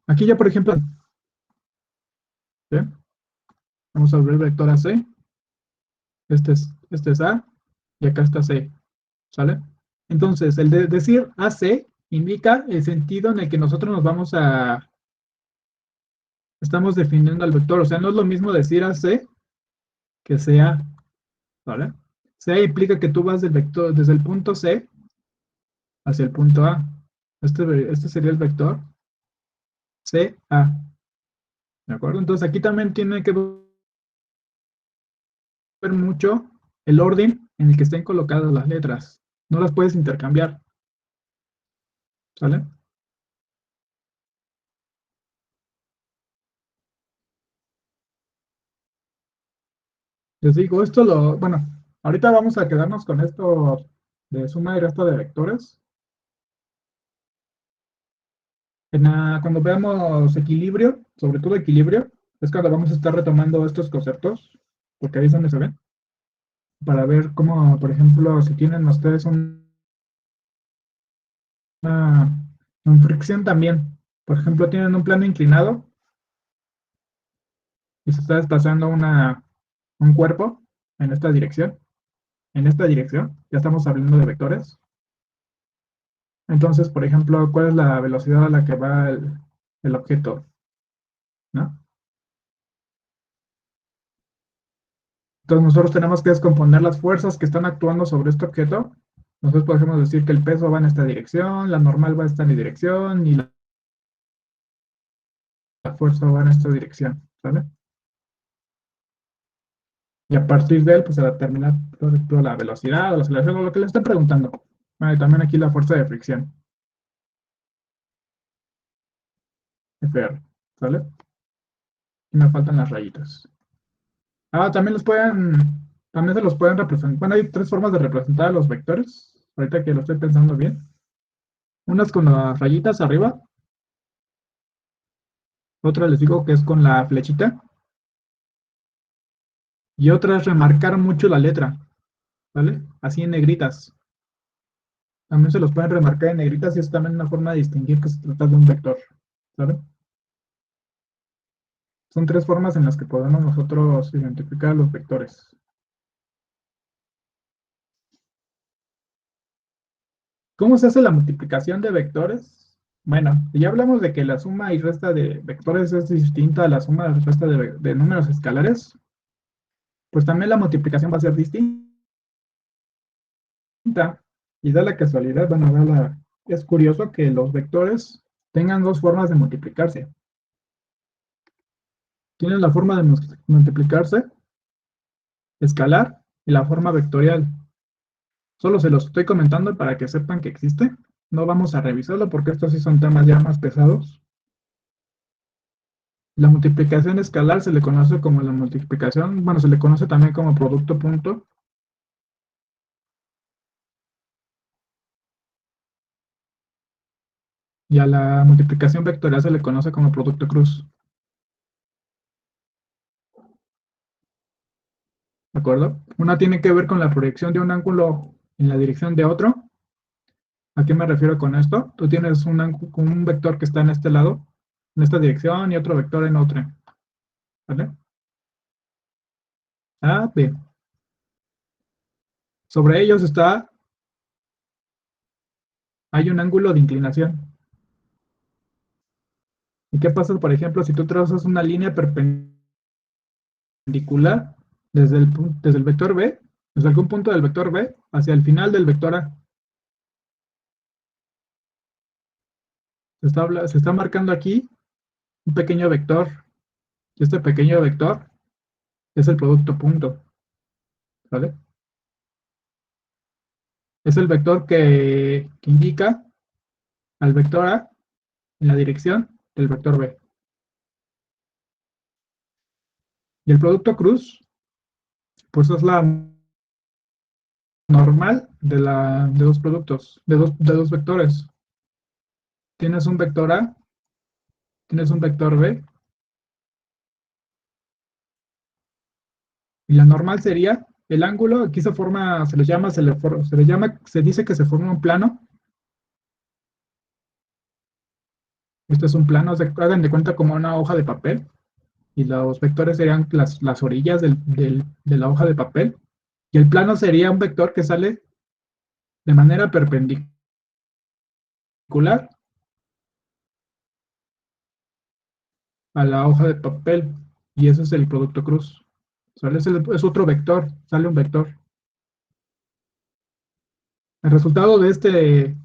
Speaker 1: Aquí ya, por ejemplo, ¿sí? Vamos a abrir el vector AC. Este es A y acá está C, ¿sale? Entonces, el de decir AC indica el sentido en el que nosotros estamos definiendo al vector. O sea, no es lo mismo decir AC que sea, ¿vale? C implica que tú vas del vector, desde el punto C hacia el punto A. Este sería el vector CA, ¿de acuerdo? Entonces, aquí también tiene que ver mucho el orden en el que estén colocadas las letras. No las puedes intercambiar, ¿sale? Les digo, bueno, ahorita vamos a quedarnos con esto de suma y resta de vectores. Cuando veamos equilibrio, sobre todo equilibrio, es cuando vamos a estar retomando estos conceptos, porque ahí es donde se ven, para ver cómo, por ejemplo, si tienen ustedes una fricción también. Por ejemplo, tienen un plano inclinado y se está desplazando un cuerpo en esta dirección, ya estamos hablando de vectores. Entonces, por ejemplo, ¿cuál es la velocidad a la que va el objeto? ¿No? Entonces nosotros tenemos que descomponer las fuerzas que están actuando sobre este objeto. Nosotros podemos decir que el peso va en esta dirección, la normal va en esta dirección y la fuerza va en esta dirección, ¿vale? Y a partir de él, pues se determina, por ejemplo, la velocidad o la aceleración o lo que le estén preguntando. Ah, y también aquí la fuerza de fricción, FR, ¿vale? Y me faltan las rayitas. Ah, también se los pueden representar. Bueno, hay tres formas de representar a los vectores, ahorita que lo estoy pensando bien. Unas con las rayitas arriba, otra les digo que es con la flechita, y otra es remarcar mucho la letra, ¿vale? Así en negritas. También se los pueden remarcar en negritas y es también una forma de distinguir que se trata de un vector, ¿vale? Son tres formas en las que podemos nosotros identificar los vectores. ¿Cómo se hace la multiplicación de vectores? Bueno, ya hablamos de que la suma y resta de vectores es distinta a la suma y resta de números escalares. Pues también la multiplicación va a ser distinta. Y da la casualidad, es curioso que los vectores tengan dos formas de multiplicarse. Tienen la forma de multiplicarse escalar y la forma vectorial. Solo se los estoy comentando para que sepan que existe. No vamos a revisarlo porque estos sí son temas ya más pesados. La multiplicación escalar se le conoce como la multiplicación, bueno, se le conoce también como producto punto. Y a la multiplicación vectorial se le conoce como producto cruz. ¿De acuerdo? Una tiene que ver con la proyección de un ángulo en la dirección de otro. ¿A qué me refiero con esto? Tú tienes un vector que está en este lado, en esta dirección, y otro vector en otra. ¿Vale? A, B. Sobre ellos hay un ángulo de inclinación. ¿Y qué pasa, por ejemplo, si tú trazas una línea perpendicular desde el vector B, desde algún punto del vector B, hacia el final del vector A? Se está marcando aquí un pequeño vector, y este pequeño vector es el producto punto, ¿vale? Es el vector que indica al vector A en la dirección del vector B. Y el producto cruz, pues es la normal de dos productos, de dos vectores. Tienes un vector A, tienes un vector B, y la normal sería el ángulo, aquí se forma, se dice que se forma un plano. Este es un plano, hagan de cuenta como una hoja de papel, y los vectores serían las orillas de la hoja de papel, y el plano sería un vector que sale de manera perpendicular a la hoja de papel, y ese es el producto cruz. ¿Sale? Es otro vector, sale un vector. El resultado de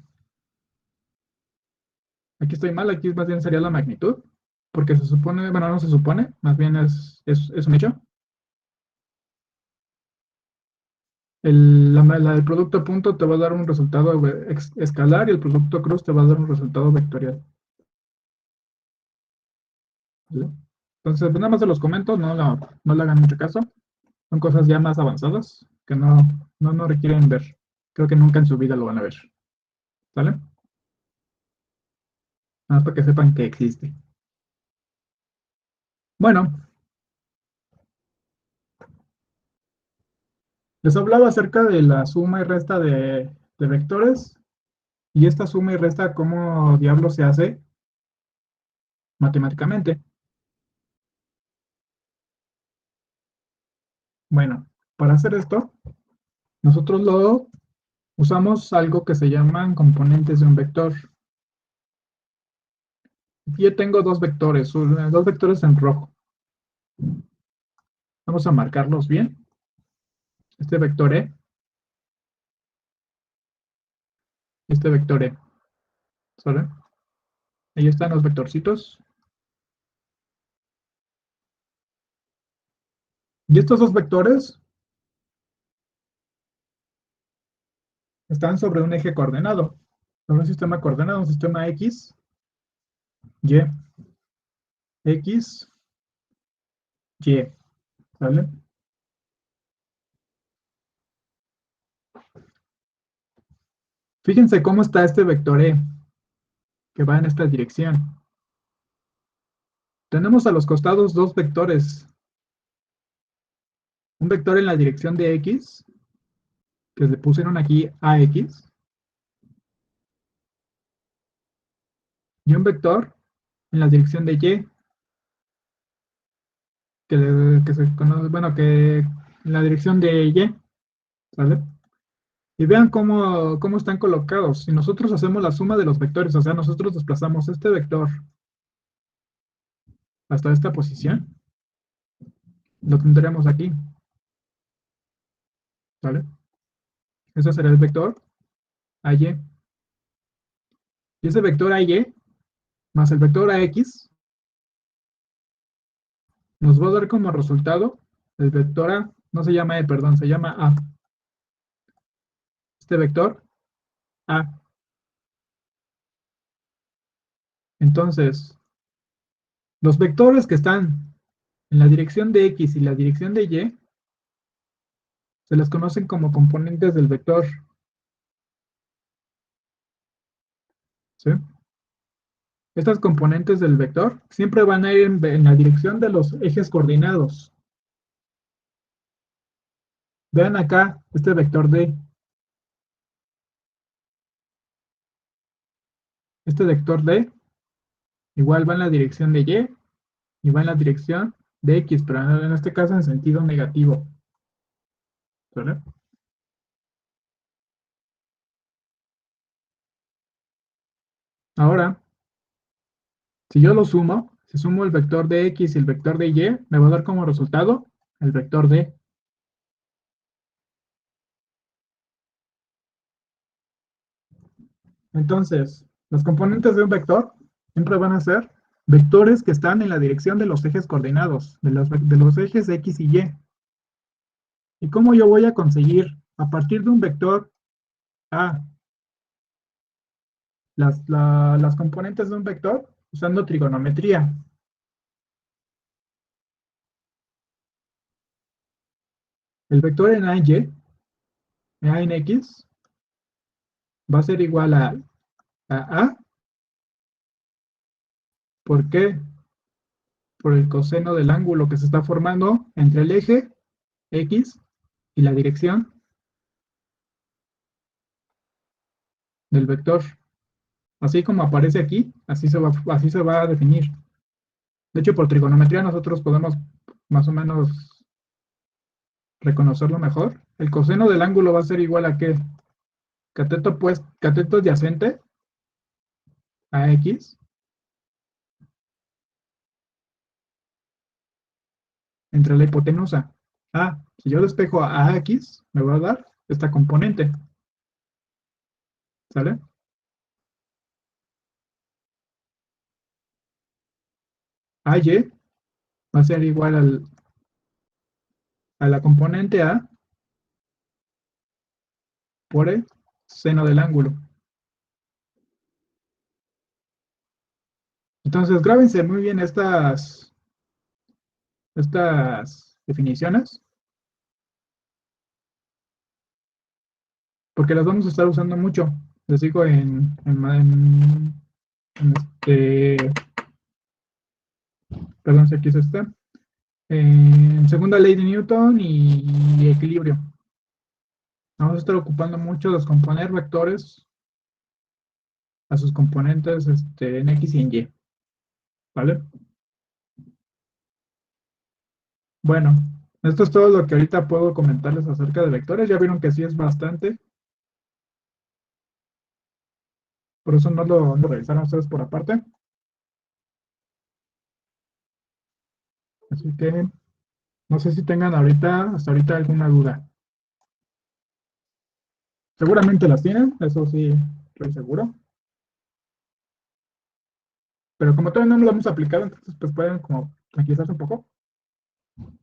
Speaker 1: aquí estoy mal, aquí más bien sería la magnitud, porque se supone, bueno, no se supone, más bien es un hecho. La del producto punto te va a dar un resultado escalar y el producto cruz te va a dar un resultado vectorial. ¿Vale? Entonces, pues nada más se los comento, no le hagan mucho caso. Son cosas ya más avanzadas que no requieren ver. Creo que nunca en su vida lo van a ver. ¿Vale? Nada más para que sepan que existe. Bueno, les hablaba acerca de la suma y resta de vectores. Y esta suma y resta, ¿cómo diablo se hace matemáticamente? Bueno, para hacer esto, nosotros lo usamos algo que se llaman componentes de un vector. Aquí yo tengo dos vectores en rojo. Vamos a marcarlos bien. Este vector E, este vector E. ¿Sale? Ahí están los vectorcitos. Y estos dos vectores están sobre un eje coordenado, sobre un sistema coordenado, un sistema X, Y, X, Y, ¿vale? Fíjense cómo está este vector E, que va en esta dirección. Tenemos a los costados dos vectores. Un vector en la dirección de X, que le pusieron aquí AX, y un vector en la dirección de Y, que se conoce, bueno, que en la dirección de Y, ¿vale? Y vean cómo están colocados. Si nosotros hacemos la suma de los vectores, o sea, nosotros desplazamos este vector hasta esta posición, lo tendremos aquí, ¿vale? Ese será el vector AY. Y ese vector AY más el vector AX nos va a dar como resultado el vector A, no se llama E, perdón, se llama A. Este vector A. Entonces, los vectores que están en la dirección de X y la dirección de Y se les conocen como componentes del vector, ¿sí? Estas componentes del vector siempre van a ir en la dirección de los ejes coordinados. Vean acá este vector D. Este vector D igual va en la dirección de Y va en la dirección de X, pero en este caso en sentido negativo, ¿vale? Ahora, si yo lo sumo, si sumo el vector de X y el vector de Y, me va a dar como resultado el vector D. Entonces, los componentes de un vector siempre van a ser vectores que están en la dirección de los ejes coordinados, de los ejes X y Y. ¿Y cómo yo voy a conseguir, a partir de un vector A, las componentes de un vector? Usando trigonometría. El vector en AY, A en X, va a ser igual a ¿por qué? Por el coseno del ángulo que se está formando entre el eje X y la dirección del vector. Así como aparece aquí, así se va a definir. De hecho, por trigonometría nosotros podemos más o menos reconocerlo mejor. El coseno del ángulo va a ser igual a ¿qué? Cateto, pues, cateto adyacente a X entre la hipotenusa. Si yo despejo a X, me va a dar esta componente. ¿Sale? AY va a ser igual a la componente A por el seno del ángulo. Entonces, grábense muy bien estas definiciones, porque las vamos a estar usando mucho. Les digo perdón, si aquí es esta, en segunda ley de Newton y equilibrio. Vamos a estar ocupando mucho descomponer vectores a sus componentes en X y en Y, ¿vale? Bueno, Esto es todo lo que ahorita puedo comentarles acerca de vectores. Ya vieron que sí es bastante, por eso no lo revisaron ustedes por aparte. Así que no sé si tengan hasta ahorita alguna duda. Seguramente las tienen, eso sí, estoy seguro. Pero como todavía no lo hemos aplicado, entonces pues pueden como tranquilizarse un poco.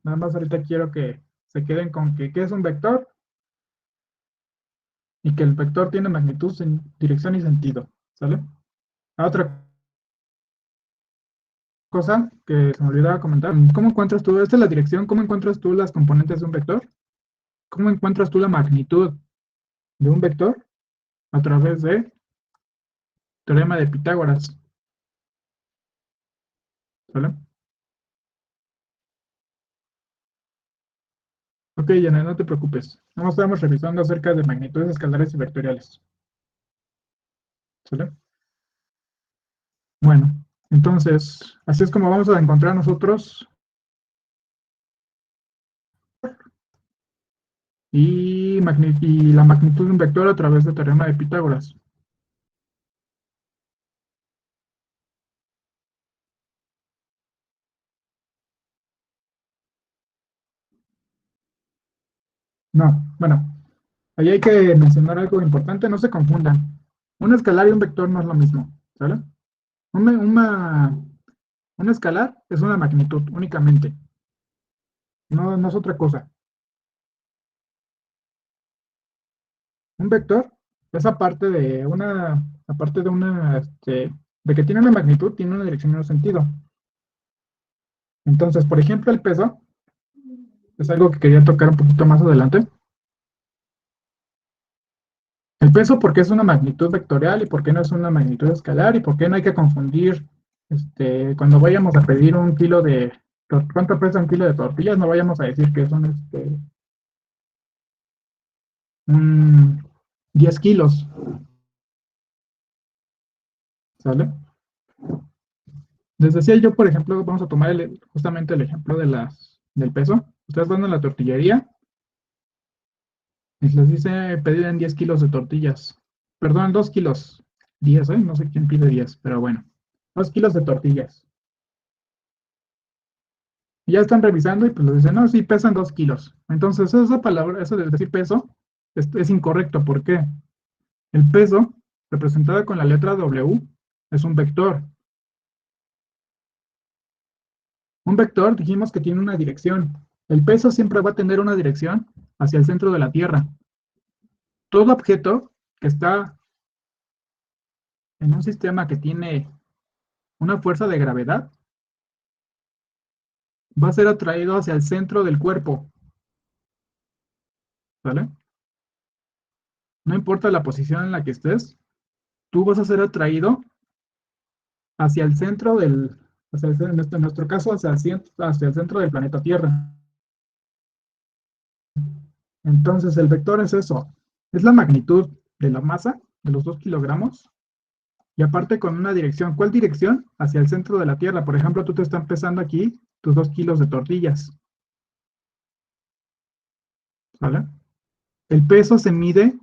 Speaker 1: Nada más ahorita quiero que se queden con que qué es un vector y que el vector tiene magnitud, dirección y sentido. ¿Sale? Otra cosa que se me olvidaba comentar, ¿cómo encuentras tú, esta es la dirección, cómo encuentras tú las componentes de un vector? ¿Cómo encuentras tú la magnitud de un vector? A través de teorema de Pitágoras. ¿Sale? Ok, Yana, no te preocupes. Vamos, estamos revisando acerca de magnitudes escalares y vectoriales. ¿Sale? Bueno, entonces, así es como vamos a encontrar nosotros y la magnitud de un vector a través del teorema de Pitágoras. No, bueno, ahí hay que mencionar algo importante, no se confundan. Un escalar y un vector no es lo mismo, ¿sale? Una, una, un escalar es una magnitud únicamente, no es otra cosa. Un vector es de que tiene una magnitud, tiene una dirección y un sentido. Entonces, por ejemplo, el peso es algo que quería tocar un poquito más adelante. El peso, ¿por qué es una magnitud vectorial y por qué no es una magnitud escalar y por qué no hay que confundir, cuando vayamos a pedir un kilo de, ¿cuánto pesa un kilo de tortillas? No vayamos a decir que son, un 10 kilos, ¿sale? Les decía yo, por ejemplo, vamos a tomar justamente el ejemplo del peso. Ustedes van a la tortillería y les dice pedir en 10 kilos de tortillas. Perdón, 2 kilos. 10, ¿eh? No sé quién pide 10, pero bueno. 2 kilos de tortillas. Y ya están revisando y pues les dicen, no, sí, pesan 2 kilos. Entonces, esa palabra, eso de decir peso, es incorrecto. ¿Por qué? El peso, representado con la letra W, es un vector. Un vector dijimos que tiene una dirección. El peso siempre va a tener una dirección hacia el centro de la Tierra. Todo objeto que está en un sistema que tiene una fuerza de gravedad va a ser atraído hacia el centro del cuerpo, ¿vale? No importa la posición en la que estés, tú vas a ser atraído hacia el centro en nuestro caso, hacia el centro del planeta Tierra. Entonces, el vector es eso, es la magnitud de la masa de los 2 kilogramos y aparte con una dirección. ¿Cuál dirección? Hacia el centro de la Tierra. Por ejemplo, tú te están pesando aquí tus 2 kilos de tortillas, ¿vale? El peso se mide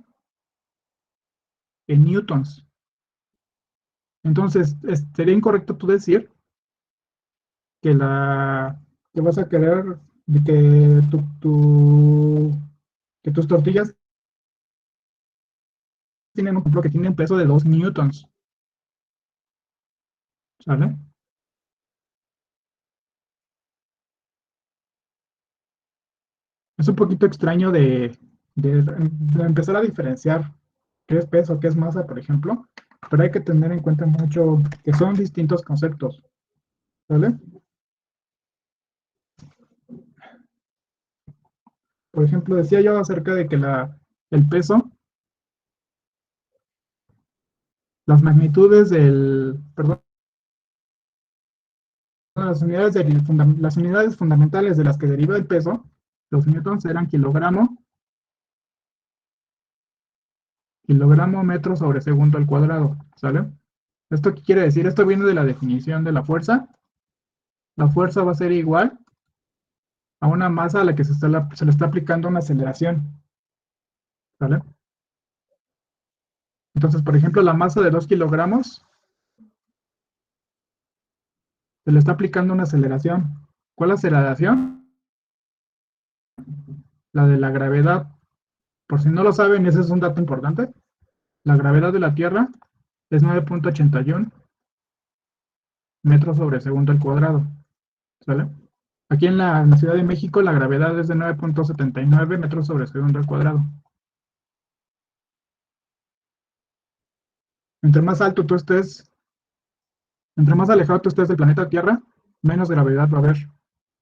Speaker 1: en newtons. Entonces, sería incorrecto tú decir que que vas a querer de que que tus tortillas tienen un ejemplo que tienen peso de 2 newtons, ¿sale? Es un poquito extraño de empezar a diferenciar qué es peso, qué es masa, por ejemplo, pero hay que tener en cuenta mucho que son distintos conceptos, ¿vale? Por ejemplo, decía yo acerca de que el peso, las magnitudes perdón, las unidades fundamentales de las que deriva el peso, los newtons eran kilogramo metro sobre segundo al cuadrado, ¿sale? ¿Esto qué quiere decir? Esto viene de la definición de la fuerza. La fuerza va a ser igual a una masa a la que se le está aplicando una aceleración, ¿vale? Entonces, por ejemplo, la masa de 2 kilogramos se le está aplicando una aceleración. ¿Cuál aceleración? La de la gravedad. Por si no lo saben, ese es un dato importante. La gravedad de la Tierra es 9.81 metros sobre segundo al cuadrado, ¿sale? Aquí en la Ciudad de México la gravedad es de 9.79 metros sobre segundo al cuadrado. Entre más alto tú estés, entre más alejado tú estés del planeta Tierra, menos gravedad va a haber.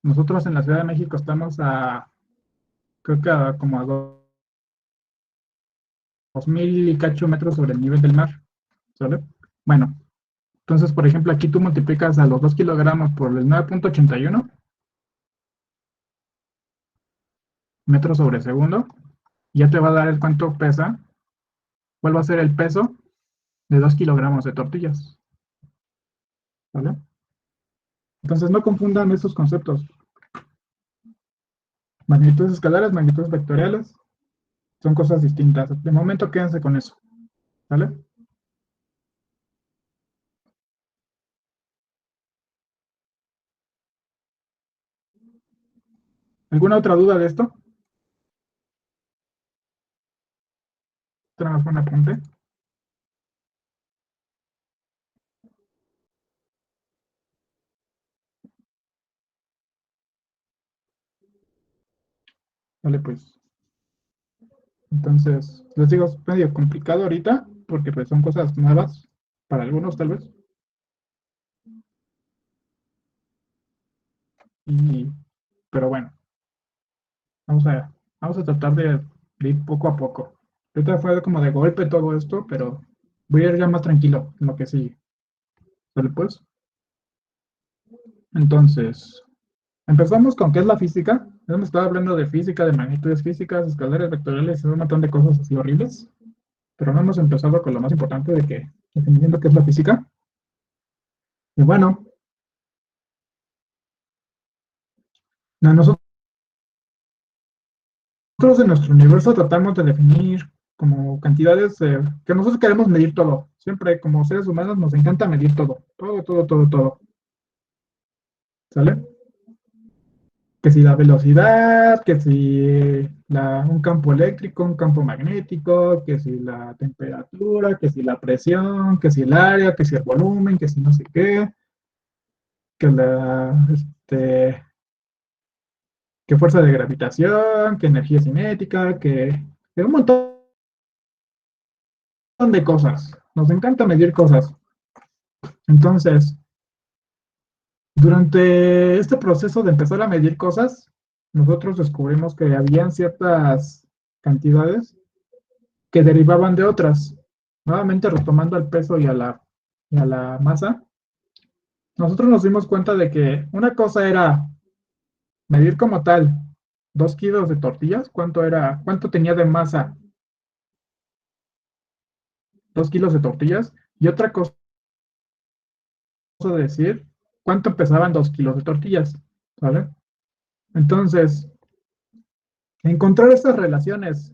Speaker 1: Nosotros en la Ciudad de México estamos creo que como a 2000 y cacho metros sobre el nivel del mar, ¿sale? Bueno, entonces, por ejemplo, aquí tú multiplicas a los 2 kilogramos por el 9.81 metros sobre segundo, y ya te va a dar el cuánto pesa, cuál va a ser el peso de 2 kilogramos de tortillas, ¿vale? Entonces, no confundan estos conceptos. Magnitudes escalares, magnitudes vectoriales, son cosas distintas. De momento, quédense con eso, ¿vale? ¿Alguna otra duda de esto? Tenemos un apunte. Vale, pues. Entonces, les digo, es medio complicado ahorita, porque pues son cosas nuevas, para algunos tal vez. Y, pero bueno, vamos a, vamos a tratar de ir poco a poco. Ahorita fue como de golpe todo esto, pero voy a ir ya más tranquilo en lo que sigue. ¿Vale, pues? Entonces, empezamos con qué es la física. Hemos estado hablando de física, de magnitudes físicas, escalares vectoriales y un montón de cosas así horribles, pero no hemos empezado con lo más importante de que, definiendo qué es la física. Y bueno, nosotros en nuestro universo tratamos de definir como cantidades que nosotros queremos medir todo. Siempre como seres humanos nos encanta medir todo, todo, todo, todo, todo. ¿Sale? Que si la velocidad, que si un campo eléctrico, un campo magnético, que si la temperatura, que si la presión, que si el área, que si el volumen, que si no sé qué, que fuerza de gravitación, que energía cinética, que un montón de cosas. Nos encanta medir cosas. Entonces, durante este proceso de empezar a medir cosas, nosotros descubrimos que habían ciertas cantidades que derivaban de otras. Nuevamente retomando al peso y a la masa, nosotros nos dimos cuenta de que una cosa era medir como tal 2 kilos de tortillas, cuánto tenía de masa 2 kilos de tortillas, y otra cosa decir cuánto pesaban 2 kilos de tortillas, ¿vale? Entonces, encontrar estas relaciones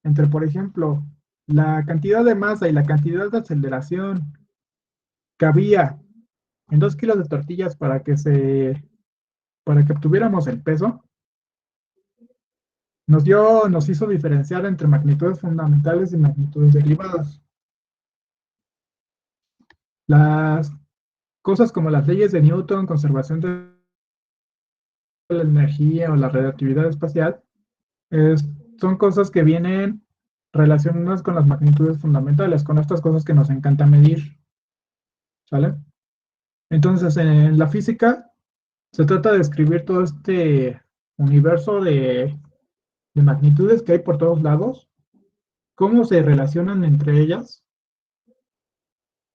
Speaker 1: entre, por ejemplo, la cantidad de masa y la cantidad de aceleración que había en 2 kilos de tortillas para que obtuviéramos el peso, nos hizo diferenciar entre magnitudes fundamentales y magnitudes derivadas. Las cosas como las leyes de Newton, conservación de la energía o la relatividad espacial, es- son cosas que vienen relacionadas con las magnitudes fundamentales, con estas cosas que nos encanta medir, ¿sale? Entonces, en la física se trata de describir todo este universo de magnitudes que hay por todos lados, cómo se relacionan entre ellas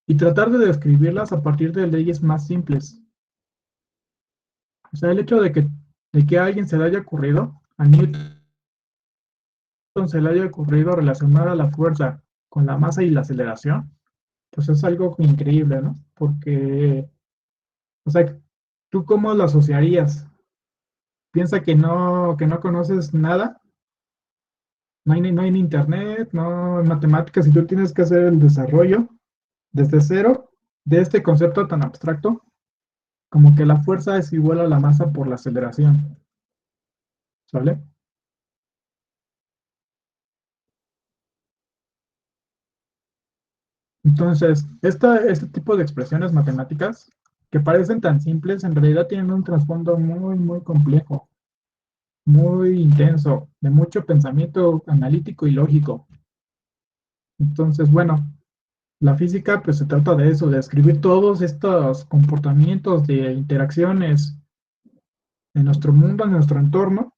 Speaker 1: y tratar de describirlas a partir de leyes más simples. O sea, el hecho de que a alguien se le haya ocurrido, a Newton se le haya ocurrido relacionar a la fuerza con la masa y la aceleración, pues es algo increíble, ¿no? Porque, o sea, ¿tú cómo lo asociarías? Piensa que no conoces nada, no hay ni internet, no hay matemáticas, y tú tienes que hacer el desarrollo desde cero de este concepto tan abstracto como que la fuerza es igual a la masa por la aceleración, ¿sale? Entonces, este tipo de expresiones matemáticas que parecen tan simples, en realidad tienen un trasfondo muy, muy complejo, muy intenso, de mucho pensamiento analítico y lógico. Entonces, bueno, la física pues se trata de eso, de describir todos estos comportamientos de interacciones en nuestro mundo, en nuestro entorno,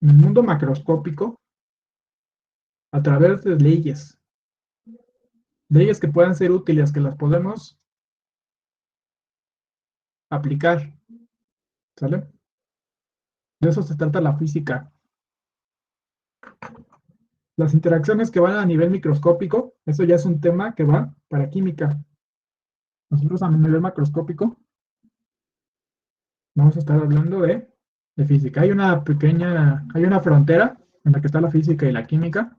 Speaker 1: en el mundo macroscópico, a través de leyes que puedan ser útiles, que las podemos aplicar, ¿sale? De eso se trata la física. Las interacciones que van a nivel microscópico, eso ya es un tema que va para química. Nosotros a nivel macroscópico vamos a estar hablando de física. Hay una frontera en la que está la física y la química,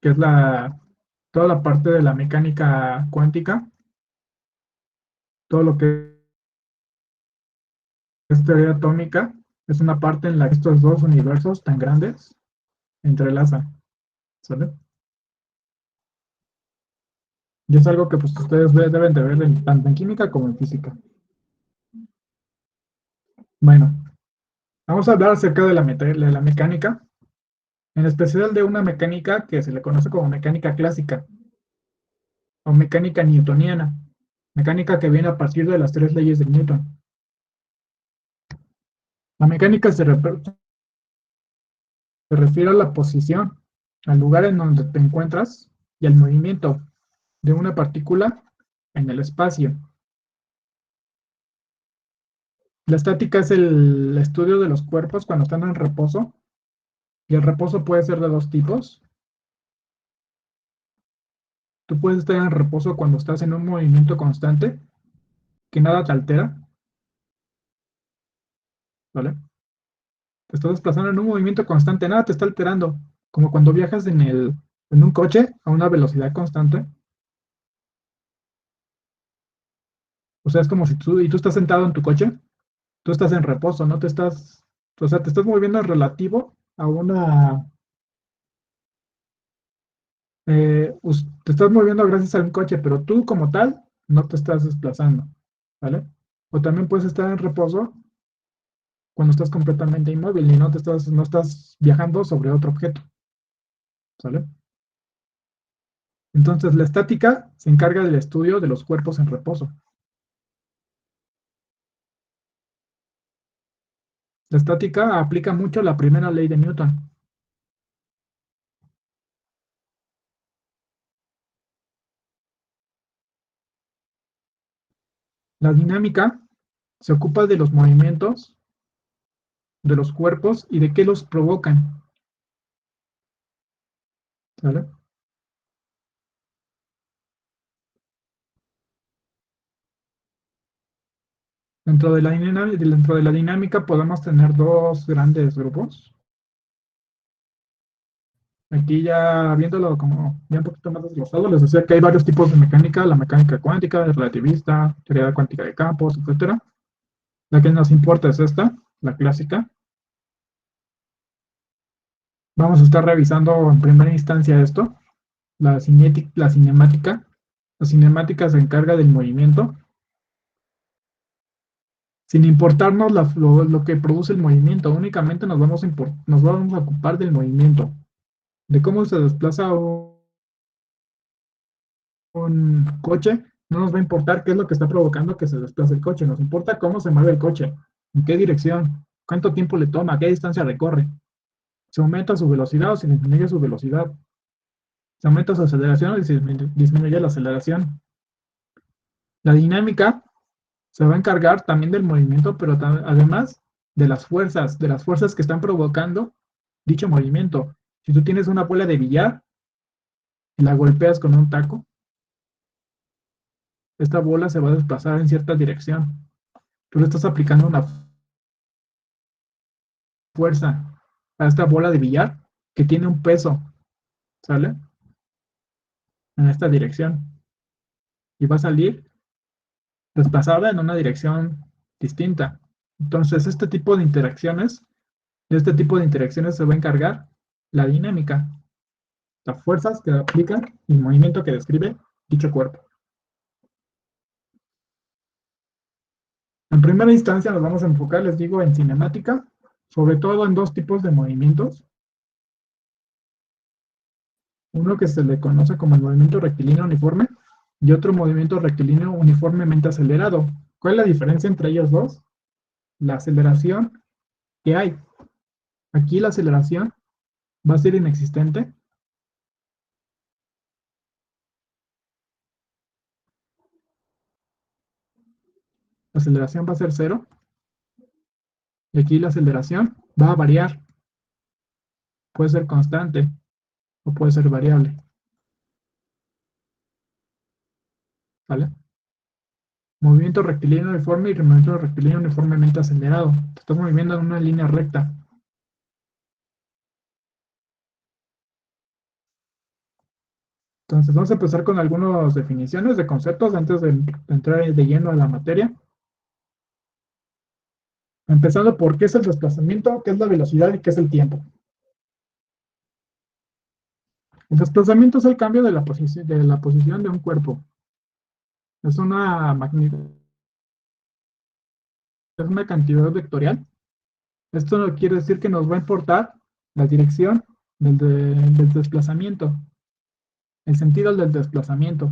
Speaker 1: que es toda la parte de la mecánica cuántica, todo lo que es teoría atómica, es una parte en la que estos dos universos tan grandes se entrelazan, ¿sale? Y es algo que pues ustedes deben de ver tanto en química como en física. Bueno, vamos a hablar acerca de de la mecánica, en especial de una mecánica que se le conoce como mecánica clásica o mecánica newtoniana, mecánica que viene a partir de las tres leyes de Newton. La mecánica se refiere a la posición, al lugar en donde te encuentras y al movimiento de una partícula en el espacio. La estática es el estudio de los cuerpos cuando están en reposo, y el reposo puede ser de dos tipos. Tú puedes estar en reposo cuando estás en un movimiento constante, que nada te altera, ¿vale? Te estás desplazando en un movimiento constante, nada te está alterando, como cuando viajas en un coche a una velocidad constante. O sea, es como si tú estás sentado en tu coche, tú estás en reposo, no te estás, o sea, te estás moviendo en relativo a te estás moviendo gracias a un coche, pero tú como tal no te estás desplazando, ¿vale? O también puedes estar en reposo cuando estás completamente inmóvil y no estás viajando sobre otro objeto, ¿sale? Entonces, la estática se encarga del estudio de los cuerpos en reposo. La estática aplica mucho la primera ley de Newton. La dinámica se ocupa de los movimientos de los cuerpos y de qué los provocan, ¿vale? Dentro de la dinámica podemos tener dos grandes grupos. Aquí ya viéndolo como ya un poquito más desglosado, les decía que hay varios tipos de mecánica: la mecánica cuántica, relativista, teoría cuántica de campos, etcétera. La que nos importa es esta, la clásica. Vamos a estar revisando en primera instancia esto, la cinemática. La cinemática se encarga del movimiento, sin importarnos lo que produce el movimiento, únicamente nos vamos a ocupar del movimiento, de cómo se desplaza un coche. No nos va a importar qué es lo que está provocando que se desplace el coche, nos importa cómo se mueve el coche, en qué dirección, cuánto tiempo le toma, qué distancia recorre, si aumenta su velocidad o si disminuye su velocidad, si aumenta su aceleración o si disminuye la aceleración. La dinámica se va a encargar también del movimiento, pero además de las fuerzas que están provocando dicho movimiento. Si tú tienes una bola de billar y la golpeas con un taco, esta bola se va a desplazar en cierta dirección. Tú le estás aplicando una fuerza a esta bola de billar que tiene un peso, ¿sale? En esta dirección. Y va a salir desplazada en una dirección distinta. Entonces, de este tipo de interacciones se va a encargar la dinámica, las fuerzas que aplican y el movimiento que describe dicho cuerpo. En primera instancia nos vamos a enfocar, les digo, en cinemática, sobre todo en dos tipos de movimientos. Uno que se le conoce como el movimiento rectilíneo uniforme y otro movimiento rectilíneo uniformemente acelerado. ¿Cuál es la diferencia entre ellos dos? La aceleración que hay. Aquí la aceleración va a ser inexistente. La aceleración va a ser cero. Y aquí la aceleración va a variar. Puede ser constante o puede ser variable. ¿Vale? Movimiento rectilíneo uniforme y movimiento rectilíneo uniformemente acelerado. Te estás moviendo en una línea recta. Entonces vamos a empezar con algunas definiciones de conceptos antes de entrar de lleno a la materia. Empezando por qué es el desplazamiento, qué es la velocidad y qué es el tiempo. El desplazamiento es el cambio de la posición de un cuerpo. Es es una cantidad vectorial. Esto no quiere decir que nos va a importar la dirección del desplazamiento, el sentido del desplazamiento.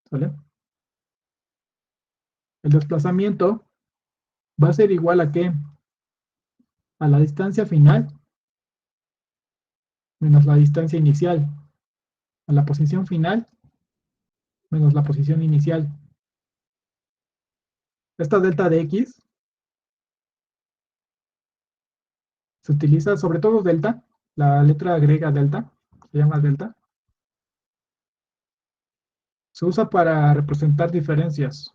Speaker 1: ¿Vale? El desplazamiento va a ser igual a qué? A la distancia final menos la distancia inicial, a la posición final menos la posición inicial. Esta delta de x se utiliza sobre todo delta, la letra griega delta, se llama delta, se usa para representar diferencias.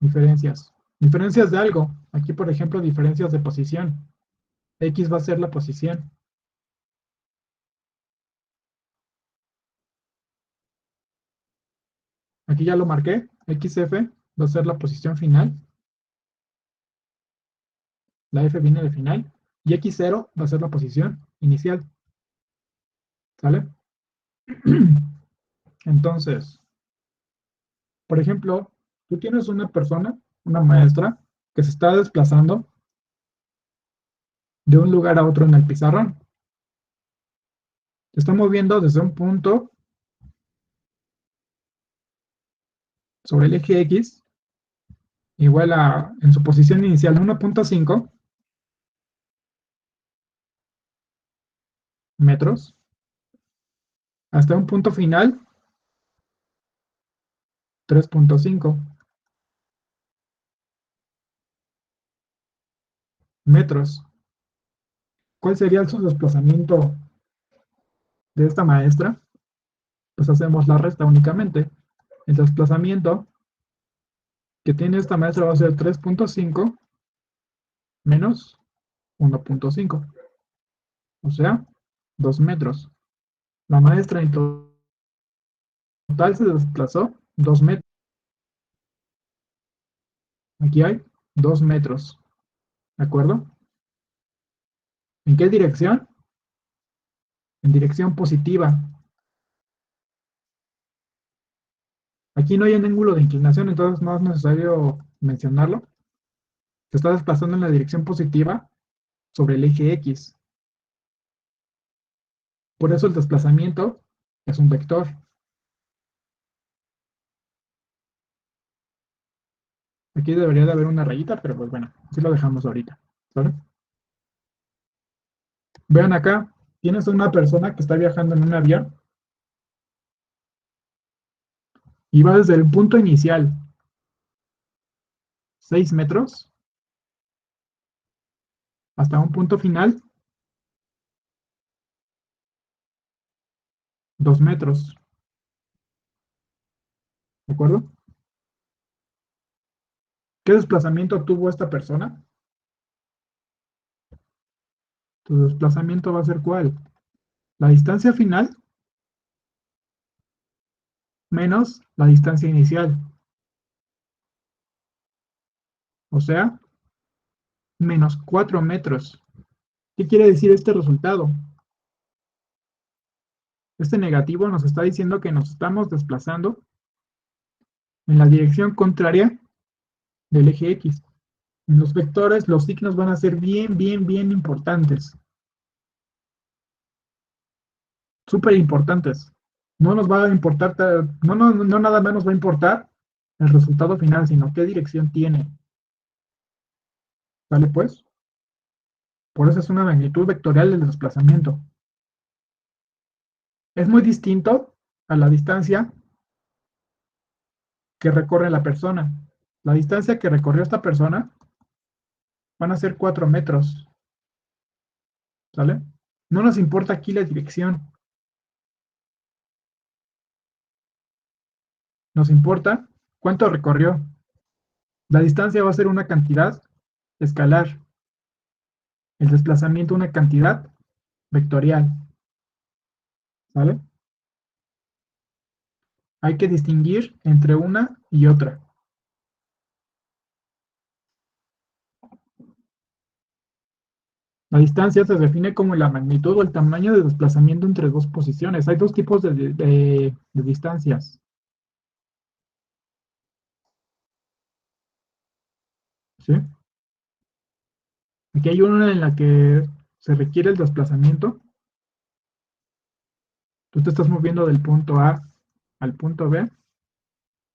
Speaker 1: Diferencias. Diferencias de algo. Aquí, por ejemplo, diferencias de posición. X va a ser la posición. Aquí ya lo marqué. XF va a ser la posición final. La F viene de final. Y X0 va a ser la posición inicial. ¿Sale? Entonces, por ejemplo, tú tienes una persona, una maestra, que se está desplazando de un lugar a otro en el pizarrón. Se está moviendo desde un punto sobre el eje X, igual a, en su posición inicial, 1.5 metros, hasta un punto final, 3.5 metros. ¿Cuál sería su desplazamiento de esta maestra? Pues hacemos la resta únicamente. El desplazamiento que tiene esta maestra va a ser 3.5 menos 1.5, o sea, 2 metros. La maestra en total se desplazó 2 metros. Aquí hay 2 metros, ¿de acuerdo? ¿En qué dirección? En dirección positiva. Aquí no hay un ángulo de inclinación, entonces no es necesario mencionarlo. Se está desplazando en la dirección positiva sobre el eje X. Por eso el desplazamiento es un vector. Aquí debería de haber una rayita, pero pues bueno, así lo dejamos ahorita. ¿Vale? Vean acá, tienes una persona que está viajando en un avión y va desde el punto inicial, 6 metros, hasta un punto final, 2 metros, ¿de acuerdo? ¿Qué desplazamiento tuvo esta persona? Tu desplazamiento va a ser ¿cuál? La distancia final menos la distancia inicial, o sea, menos 4 metros. ¿Qué quiere decir este resultado? Este negativo nos está diciendo que nos estamos desplazando en la dirección contraria del eje X. En los vectores, los signos van a ser bien, bien, bien importantes. Súper importantes. No nos va a importar, no nada más nos va a importar el resultado final, sino qué dirección tiene. ¿Vale pues? Por eso es una magnitud vectorial del desplazamiento. Es muy distinto a la distancia que recorre la persona. La distancia que recorrió esta persona van a ser 4 metros. ¿Sale? No nos importa aquí la dirección. Nos importa cuánto recorrió. La distancia va a ser una cantidad escalar. El desplazamiento una cantidad vectorial. ¿Vale? Hay que distinguir entre una y otra. La distancia se define como la magnitud o el tamaño de desplazamiento entre dos posiciones. Hay dos tipos de distancias. ¿Sí? Aquí hay una en la que se requiere el desplazamiento. Tú te estás moviendo del punto A al punto B.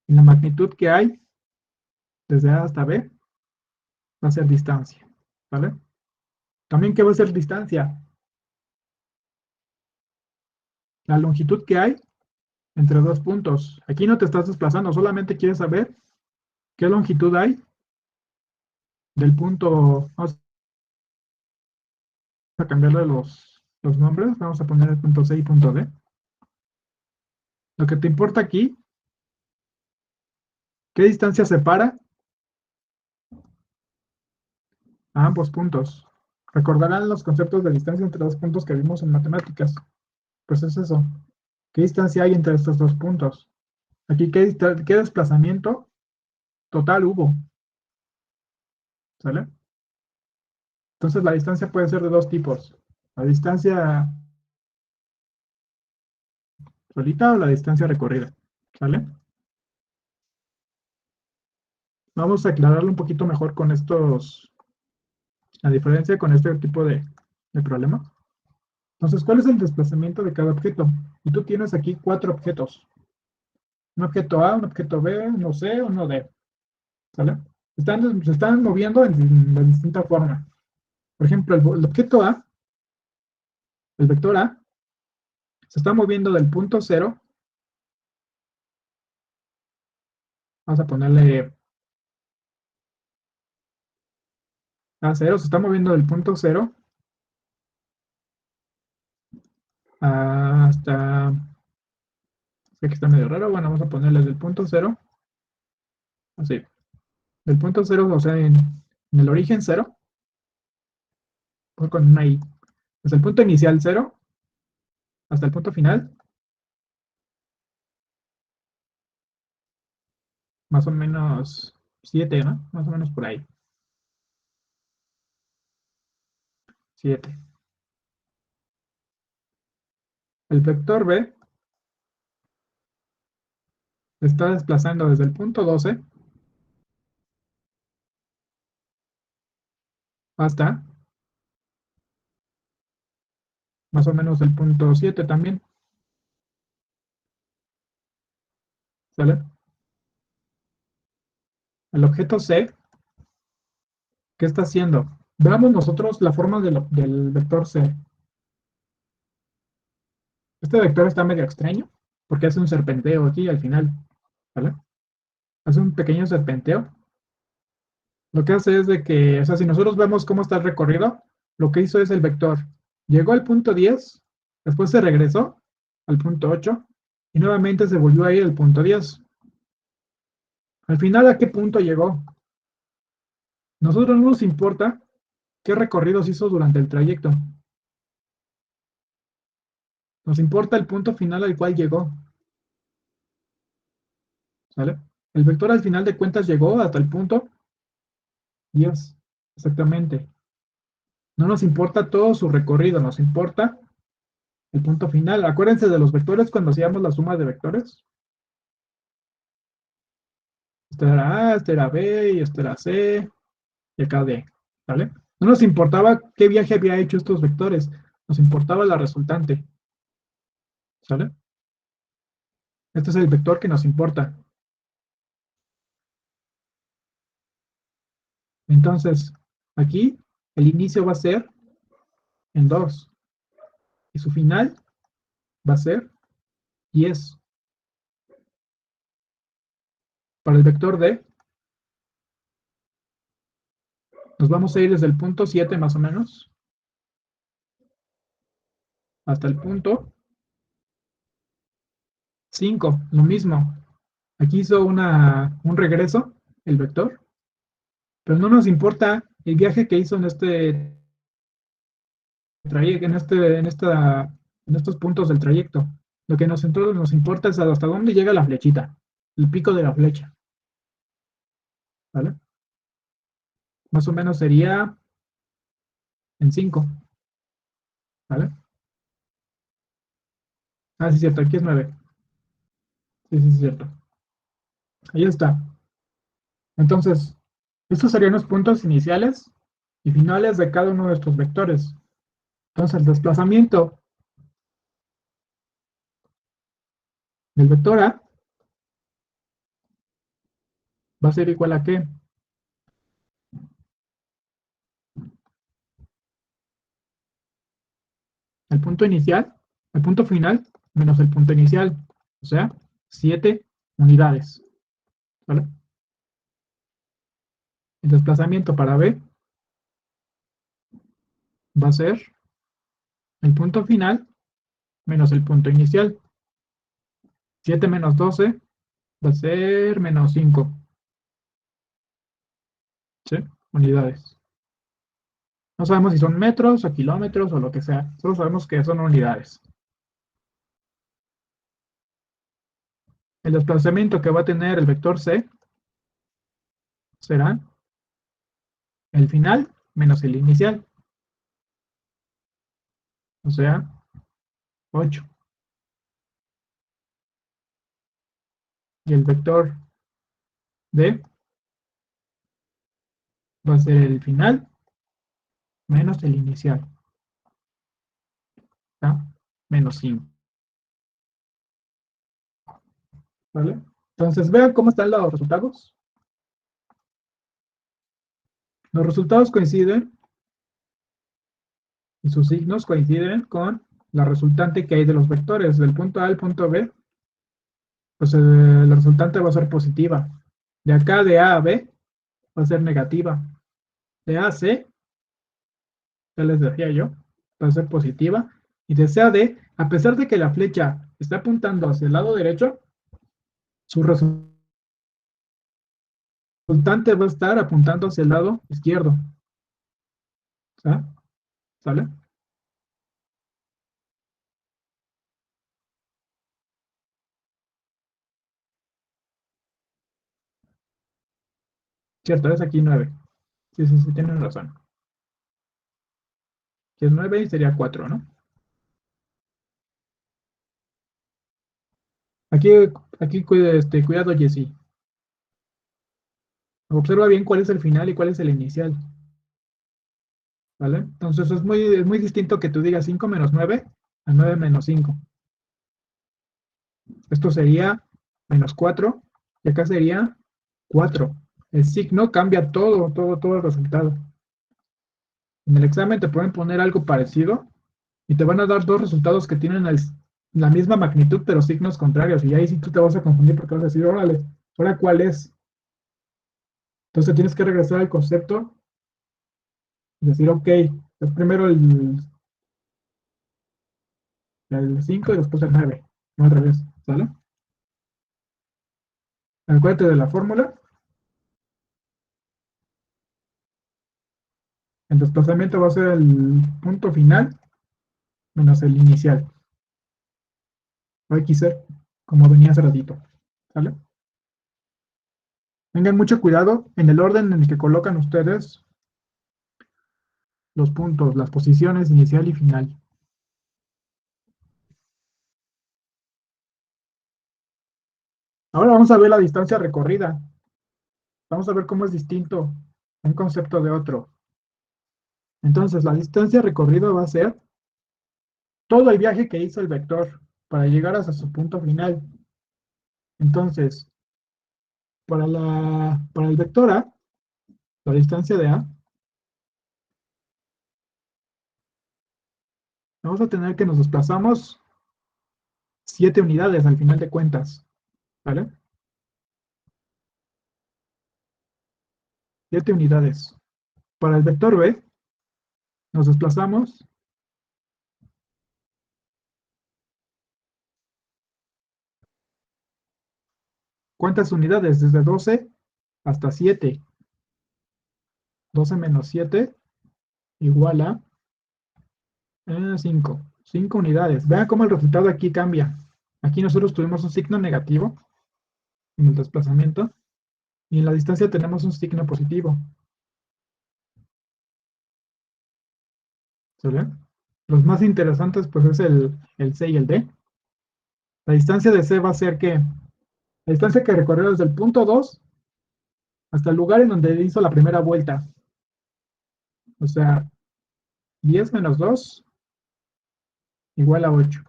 Speaker 1: Y la magnitud que hay desde A hasta B va a ser distancia. ¿Vale? También, ¿qué va a ser distancia? La longitud que hay entre dos puntos. Aquí no te estás desplazando, solamente quieres saber qué longitud hay del punto. Vamos a cambiarle los nombres. Vamos a poner el punto C y punto D. Lo que te importa aquí, ¿qué distancia separa a ambos puntos? Recordarán los conceptos de distancia entre dos puntos que vimos en matemáticas. Pues es eso. ¿Qué distancia hay entre estos dos puntos? Aquí, ¿qué desplazamiento total hubo? ¿Sale? Entonces, la distancia puede ser de dos tipos. La distancia solita o la distancia recorrida. ¿Sale? Vamos a aclararlo un poquito mejor con la diferencia con este tipo de problema. Entonces, ¿cuál es el desplazamiento de cada objeto? Y tú tienes aquí 4 objetos. Un objeto A, un objeto B, uno C, uno D. ¿Sale? Se están moviendo de distinta forma. Por ejemplo, el objeto A, el vector A, se está moviendo del punto cero. Vamos a ponerle A0, se está moviendo del punto cero hasta. Sé que está medio raro. Bueno, vamos a ponerle del punto cero. Así. Del punto cero, o sea, en el origen cero, pues con una I. Desde el punto inicial cero hasta el punto final, más o menos 7, ¿no? Más o menos por ahí. 7. El vector B está desplazando desde el punto 12 hasta más o menos el punto 7 también. ¿Sale? El objeto C, ¿qué está haciendo? Veamos nosotros la forma del vector C. Este vector está medio extraño porque hace un serpenteo aquí al final. ¿Vale? Hace un pequeño serpenteo. Lo que hace es de que, o sea, si nosotros vemos cómo está el recorrido, lo que hizo es el vector. Llegó al punto 10, después se regresó al punto 8, y nuevamente se volvió a ir al punto 10. Al final, ¿a qué punto llegó? Nosotros no nos importa qué recorridos hizo durante el trayecto. Nos importa el punto final al cual llegó. ¿Sale? El vector al final de cuentas llegó hasta el punto 10. Exactamente. No nos importa todo su recorrido, nos importa el punto final. Acuérdense de los vectores cuando hacíamos la suma de vectores. Este era A, este era B, y este era C, y acá D. ¿Vale? No nos importaba qué viaje había hecho estos vectores, nos importaba la resultante. ¿Sale? Este es el vector que nos importa. Entonces, aquí el inicio va a ser en 2 y su final va a ser 10. Para el vector D, nos vamos a ir desde el punto 7 más o menos hasta el punto 5, lo mismo. Aquí hizo un regreso, el vector, pero no nos importa el viaje que hizo en este trayecto, en estos puntos del trayecto. Lo que nos importa es hasta dónde llega la flechita, el pico de la flecha. ¿Vale? Más o menos sería en 5. ¿Vale? Ah, sí, es cierto, aquí es 9. Sí, sí, es cierto. Ahí está. Entonces, estos serían los puntos iniciales y finales de cada uno de estos vectores. Entonces, el desplazamiento del vector A va a ser igual a ¿qué? El punto inicial, el punto final, menos el punto inicial. O sea, 7 unidades. ¿Vale? El desplazamiento para B va a ser el punto final menos el punto inicial. 7 menos 12 va a ser menos 5. ¿Sí? Unidades. No sabemos si son metros o kilómetros o lo que sea. Solo sabemos que son unidades. El desplazamiento que va a tener el vector C será el final menos el inicial. O sea, 8. Y el vector D va a ser el final menos el inicial. ¿Tá? Menos 5. ¿Vale? Entonces, vean cómo están los resultados. Los resultados coinciden y sus signos coinciden con la resultante que hay de los vectores. Del punto A al punto B, pues la resultante va a ser positiva. De acá de A a B va a ser negativa. De A a C, ya les decía yo, va a ser positiva. Y de C a D, a pesar de que la flecha está apuntando hacia el lado derecho, su resultante va a estar apuntando hacia el lado izquierdo. ¿Ah? ¿Sale? Cierto, es aquí 9. Sí, sí, sí, tienen razón. Que es 9 y sería 4, ¿no? Aquí, aquí cuidado, Jessy. Observa bien cuál es el final y cuál es el inicial. ¿Vale? Entonces es muy distinto que tú digas 5 menos 9 a 9 menos 5. Esto sería menos 4 y acá sería 4. El signo cambia todo el resultado. En el examen te pueden poner algo parecido y te van a dar dos resultados que tienen la misma magnitud pero signos contrarios y ahí sí tú te vas a confundir porque vas a decir, órale, ¿ahora cuál es? Entonces tienes que regresar al concepto y decir, ok, es primero El 5 y después el 9, no al revés, ¿sale? Acuérdate de la fórmula. El desplazamiento va a ser el punto final menos el inicial. O XR, como venía hace ratito, ¿sale? Tengan mucho cuidado en el orden en el que colocan ustedes los puntos, las posiciones inicial y final. Ahora vamos a ver la distancia recorrida. Vamos a ver cómo es distinto un concepto de otro. Entonces, la distancia recorrida va a ser todo el viaje que hizo el vector para llegar hasta su punto final. Entonces, para el vector A, la distancia de A, vamos a tener que nos desplazamos 7 unidades al final de cuentas, ¿vale? 7 unidades. Para el vector B, nos desplazamos ¿cuántas unidades? Desde 12 hasta 7. 12 menos 7 igual a 5. 5 unidades. Vean cómo el resultado aquí cambia. Aquí nosotros tuvimos un signo negativo en el desplazamiento y en la distancia tenemos un signo positivo. ¿Sale? Los más interesantes pues es el C y el D. La distancia de C va a ser que la distancia que recorrió desde el punto 2 hasta el lugar en donde hizo la primera vuelta. O sea, 10 menos 2 igual a 8.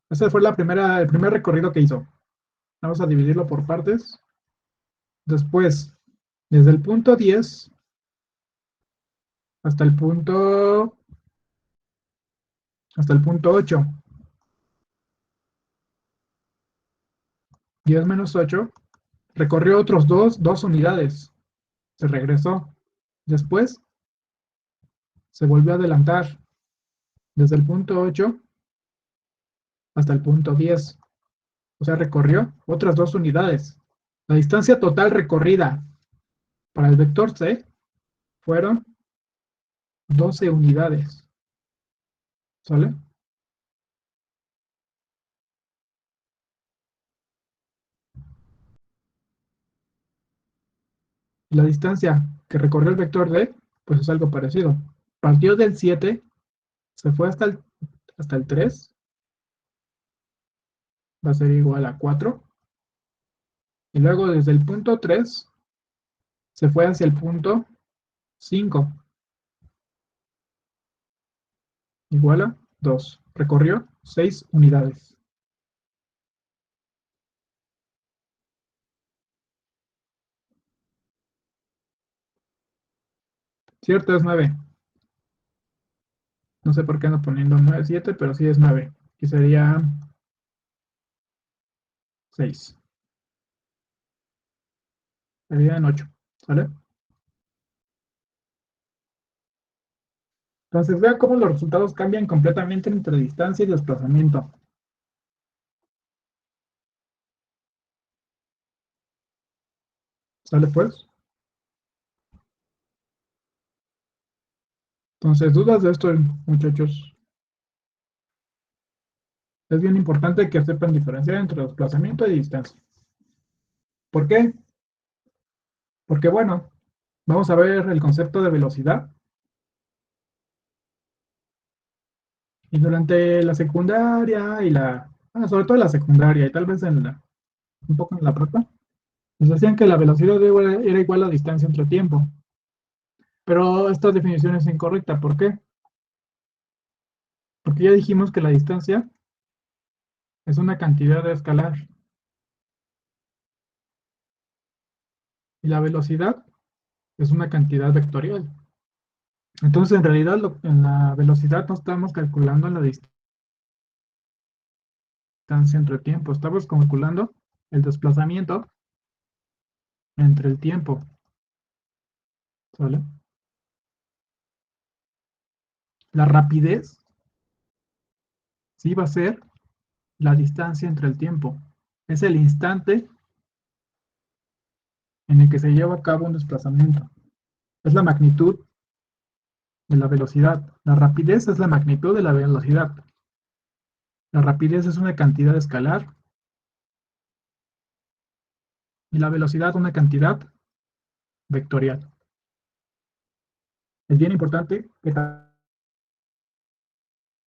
Speaker 1: Ese fue el primer recorrido que hizo. Vamos a dividirlo por partes. Después, desde el punto 10 hasta hasta el punto 8. 10 menos 8. Recorrió otros dos unidades. Se regresó. Después, se volvió a adelantar desde el punto 8 hasta el punto 10. O sea, recorrió otras 2 unidades. La distancia total recorrida para el vector C fueron 12 unidades. ¿Sale? La distancia que recorrió el vector D, pues es algo parecido. Partió del 7, se fue hasta el 3, va a ser igual a 4. Y luego desde el punto 3 se fue hacia el punto 5, igual a 2. Recorrió 6 unidades. Cierto, es 9. No sé por qué ando poniendo 9, 7, pero sí es 9. Y sería 6. Serían 8. ¿Sale? Entonces vean cómo los resultados cambian completamente entre distancia y desplazamiento. ¿Sale pues? Entonces, dudas de esto, muchachos. Es bien importante que sepan diferenciar entre desplazamiento y distancia. ¿Por qué? Porque, bueno, vamos a ver el concepto de velocidad. Y durante la secundaria sobre todo la secundaria y tal vez un poco en la prepa, nos decían que la velocidad era igual a distancia entre tiempo. Pero esta definición es incorrecta. ¿Por qué? Porque ya dijimos que la distancia es una cantidad escalar y la velocidad es una cantidad vectorial. Entonces, en realidad, en la velocidad no estamos calculando la distancia entre tiempo, estamos calculando el desplazamiento entre el tiempo. ¿Vale? La rapidez sí va a ser la distancia entre el tiempo. Es el instante en el que se lleva a cabo un desplazamiento. Es la magnitud de la velocidad. La rapidez es la magnitud de la velocidad. La rapidez es una cantidad escalar y la velocidad una cantidad vectorial. Es bien importante que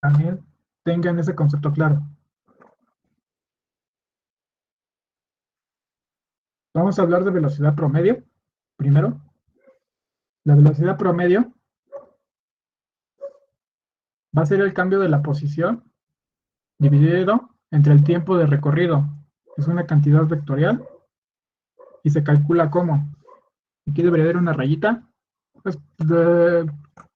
Speaker 1: también tengan ese concepto claro. Vamos a hablar de velocidad promedio primero. La velocidad promedio va a ser el cambio de la posición dividido entre el tiempo de recorrido. Es una cantidad vectorial y se calcula como. Aquí debería haber una rayita. Pues,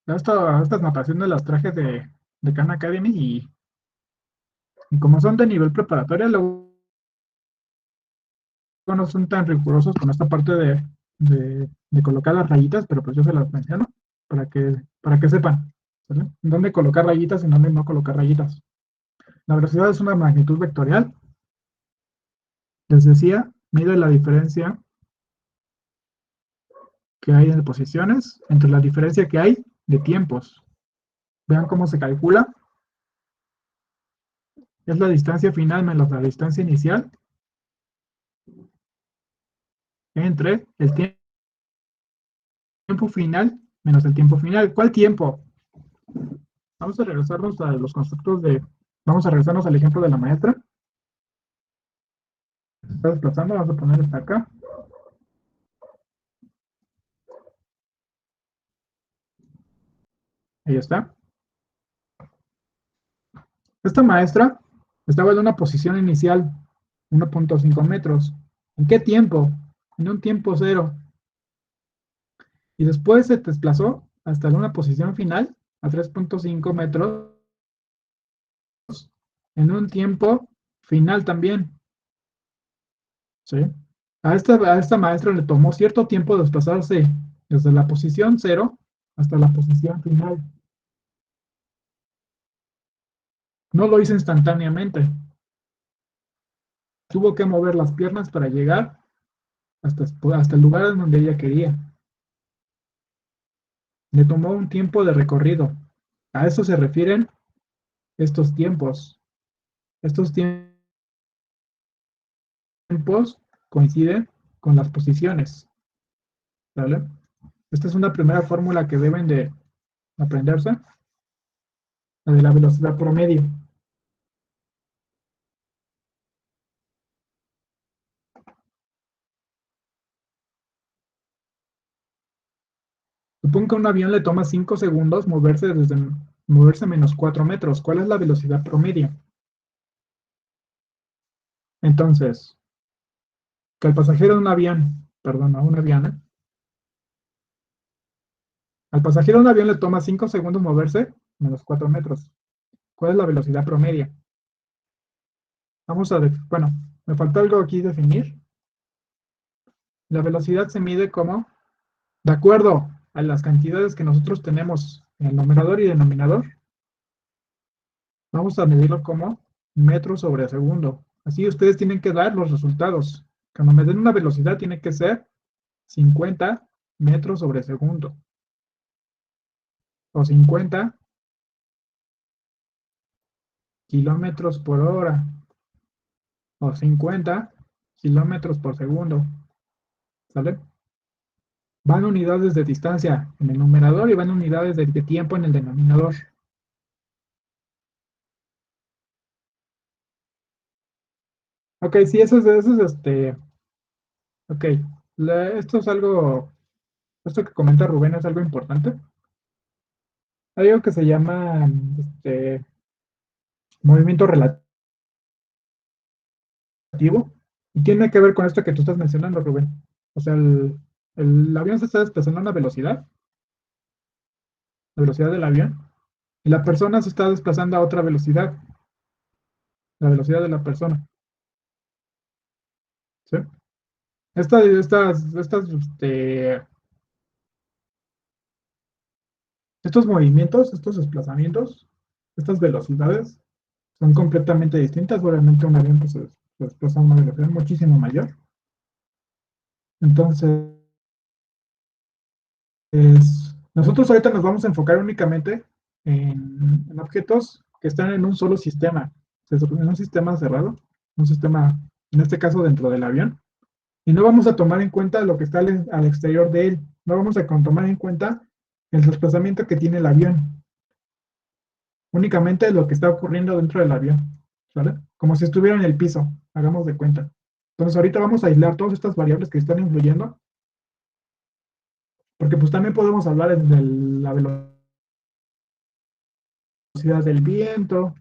Speaker 1: estas notaciones las traje de Khan Academy y como son de nivel preparatorio, luego no son tan rigurosos con esta parte de colocar las rayitas, pero pues yo se las menciono para que sepan, ¿vale? Dónde colocar rayitas y dónde no colocar rayitas. La velocidad es una magnitud vectorial. Les decía, mide la diferencia que hay de posiciones entre la diferencia que hay de tiempos. Vean cómo se calcula. Es la distancia final menos la distancia inicial entre el tiempo final menos el tiempo final. ¿Cuál tiempo? Vamos a regresarnos a los conceptos de... Vamos a regresarnos al ejemplo de la maestra. Está desplazando, vamos a poner hasta acá. Ahí está. Esta maestra estaba en una posición inicial, 1.5 metros. ¿En qué tiempo? En un tiempo cero. Y después se desplazó hasta una posición final, a 3.5 metros, en un tiempo final también. ¿Sí? A esta maestra le tomó cierto tiempo desplazarse desde la posición cero hasta la posición final. No lo hizo instantáneamente. Tuvo que mover las piernas para llegar hasta el lugar en donde ella quería. Le tomó un tiempo de recorrido. A eso se refieren estos tiempos. Estos tiempos coinciden con las posiciones. ¿Vale? Esta es una primera fórmula que deben de aprenderse, la de la velocidad promedio. Supongo que a un avión le toma 5 segundos moverse menos 4 metros. ¿Cuál es la velocidad promedio? Entonces, que al pasajero de un avión, perdón, a un avión, al pasajero de un avión le toma 5 segundos moverse menos 4 metros. ¿Cuál es la velocidad promedio? Vamos a ver, bueno, me falta algo aquí definir. La velocidad se mide como, de acuerdo a las cantidades que nosotros tenemos en el numerador y denominador, vamos a medirlo como metros sobre segundo. Así ustedes tienen que dar los resultados. Cuando me den una velocidad tiene que ser 50 metros sobre segundo. O 50 kilómetros por hora. O 50 kilómetros por segundo. ¿Sale? Van unidades de distancia en el numerador y van unidades de tiempo en el denominador. Ok, sí, ok. Esto es algo, esto que comenta Rubén es algo importante. Hay algo que se llama movimiento relativo y tiene que ver con esto que tú estás mencionando, Rubén. O sea, el avión se está desplazando a una velocidad, la velocidad del avión, y la persona se está desplazando a otra velocidad, la velocidad de la persona. ¿Sí? Estos movimientos, estos desplazamientos, estas velocidades son completamente distintas. Obviamente un avión pues, se desplaza a una velocidad muchísimo mayor. Entonces, nosotros ahorita nos vamos a enfocar únicamente en objetos que están en un solo sistema, en un sistema cerrado, un sistema, en este caso dentro del avión, y no vamos a tomar en cuenta lo que está al exterior de él, no vamos a tomar en cuenta el desplazamiento que tiene el avión, únicamente lo que está ocurriendo dentro del avión, ¿vale? Como si estuviera en el piso, hagamos de cuenta. Entonces ahorita vamos a aislar todas estas variables que están influyendo, porque pues también podemos hablar de la velocidad del viento,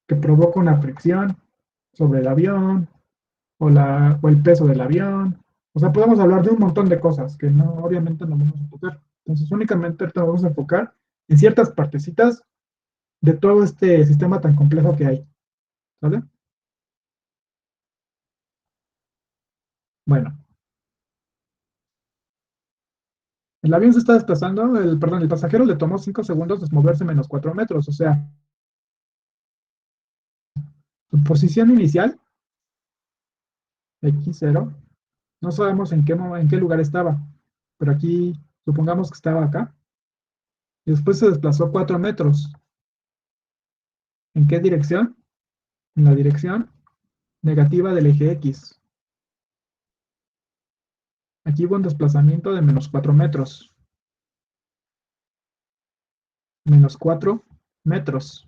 Speaker 1: que provoca una fricción sobre el avión o el peso del avión. O sea, podemos hablar de un montón de cosas que no, obviamente no vamos a tocar. Entonces, únicamente ahorita vamos a enfocar en ciertas partecitas de todo este sistema tan complejo que hay. ¿Vale? Bueno, el avión se está desplazando, perdón, el pasajero le tomó 5 segundos de moverse menos 4 metros. O sea, su posición inicial, x0, no sabemos en qué lugar estaba, pero aquí supongamos que estaba acá y después se desplazó 4 metros. ¿En qué dirección? En la dirección negativa del eje X. Aquí hubo un desplazamiento de menos 4 metros. Menos 4 metros.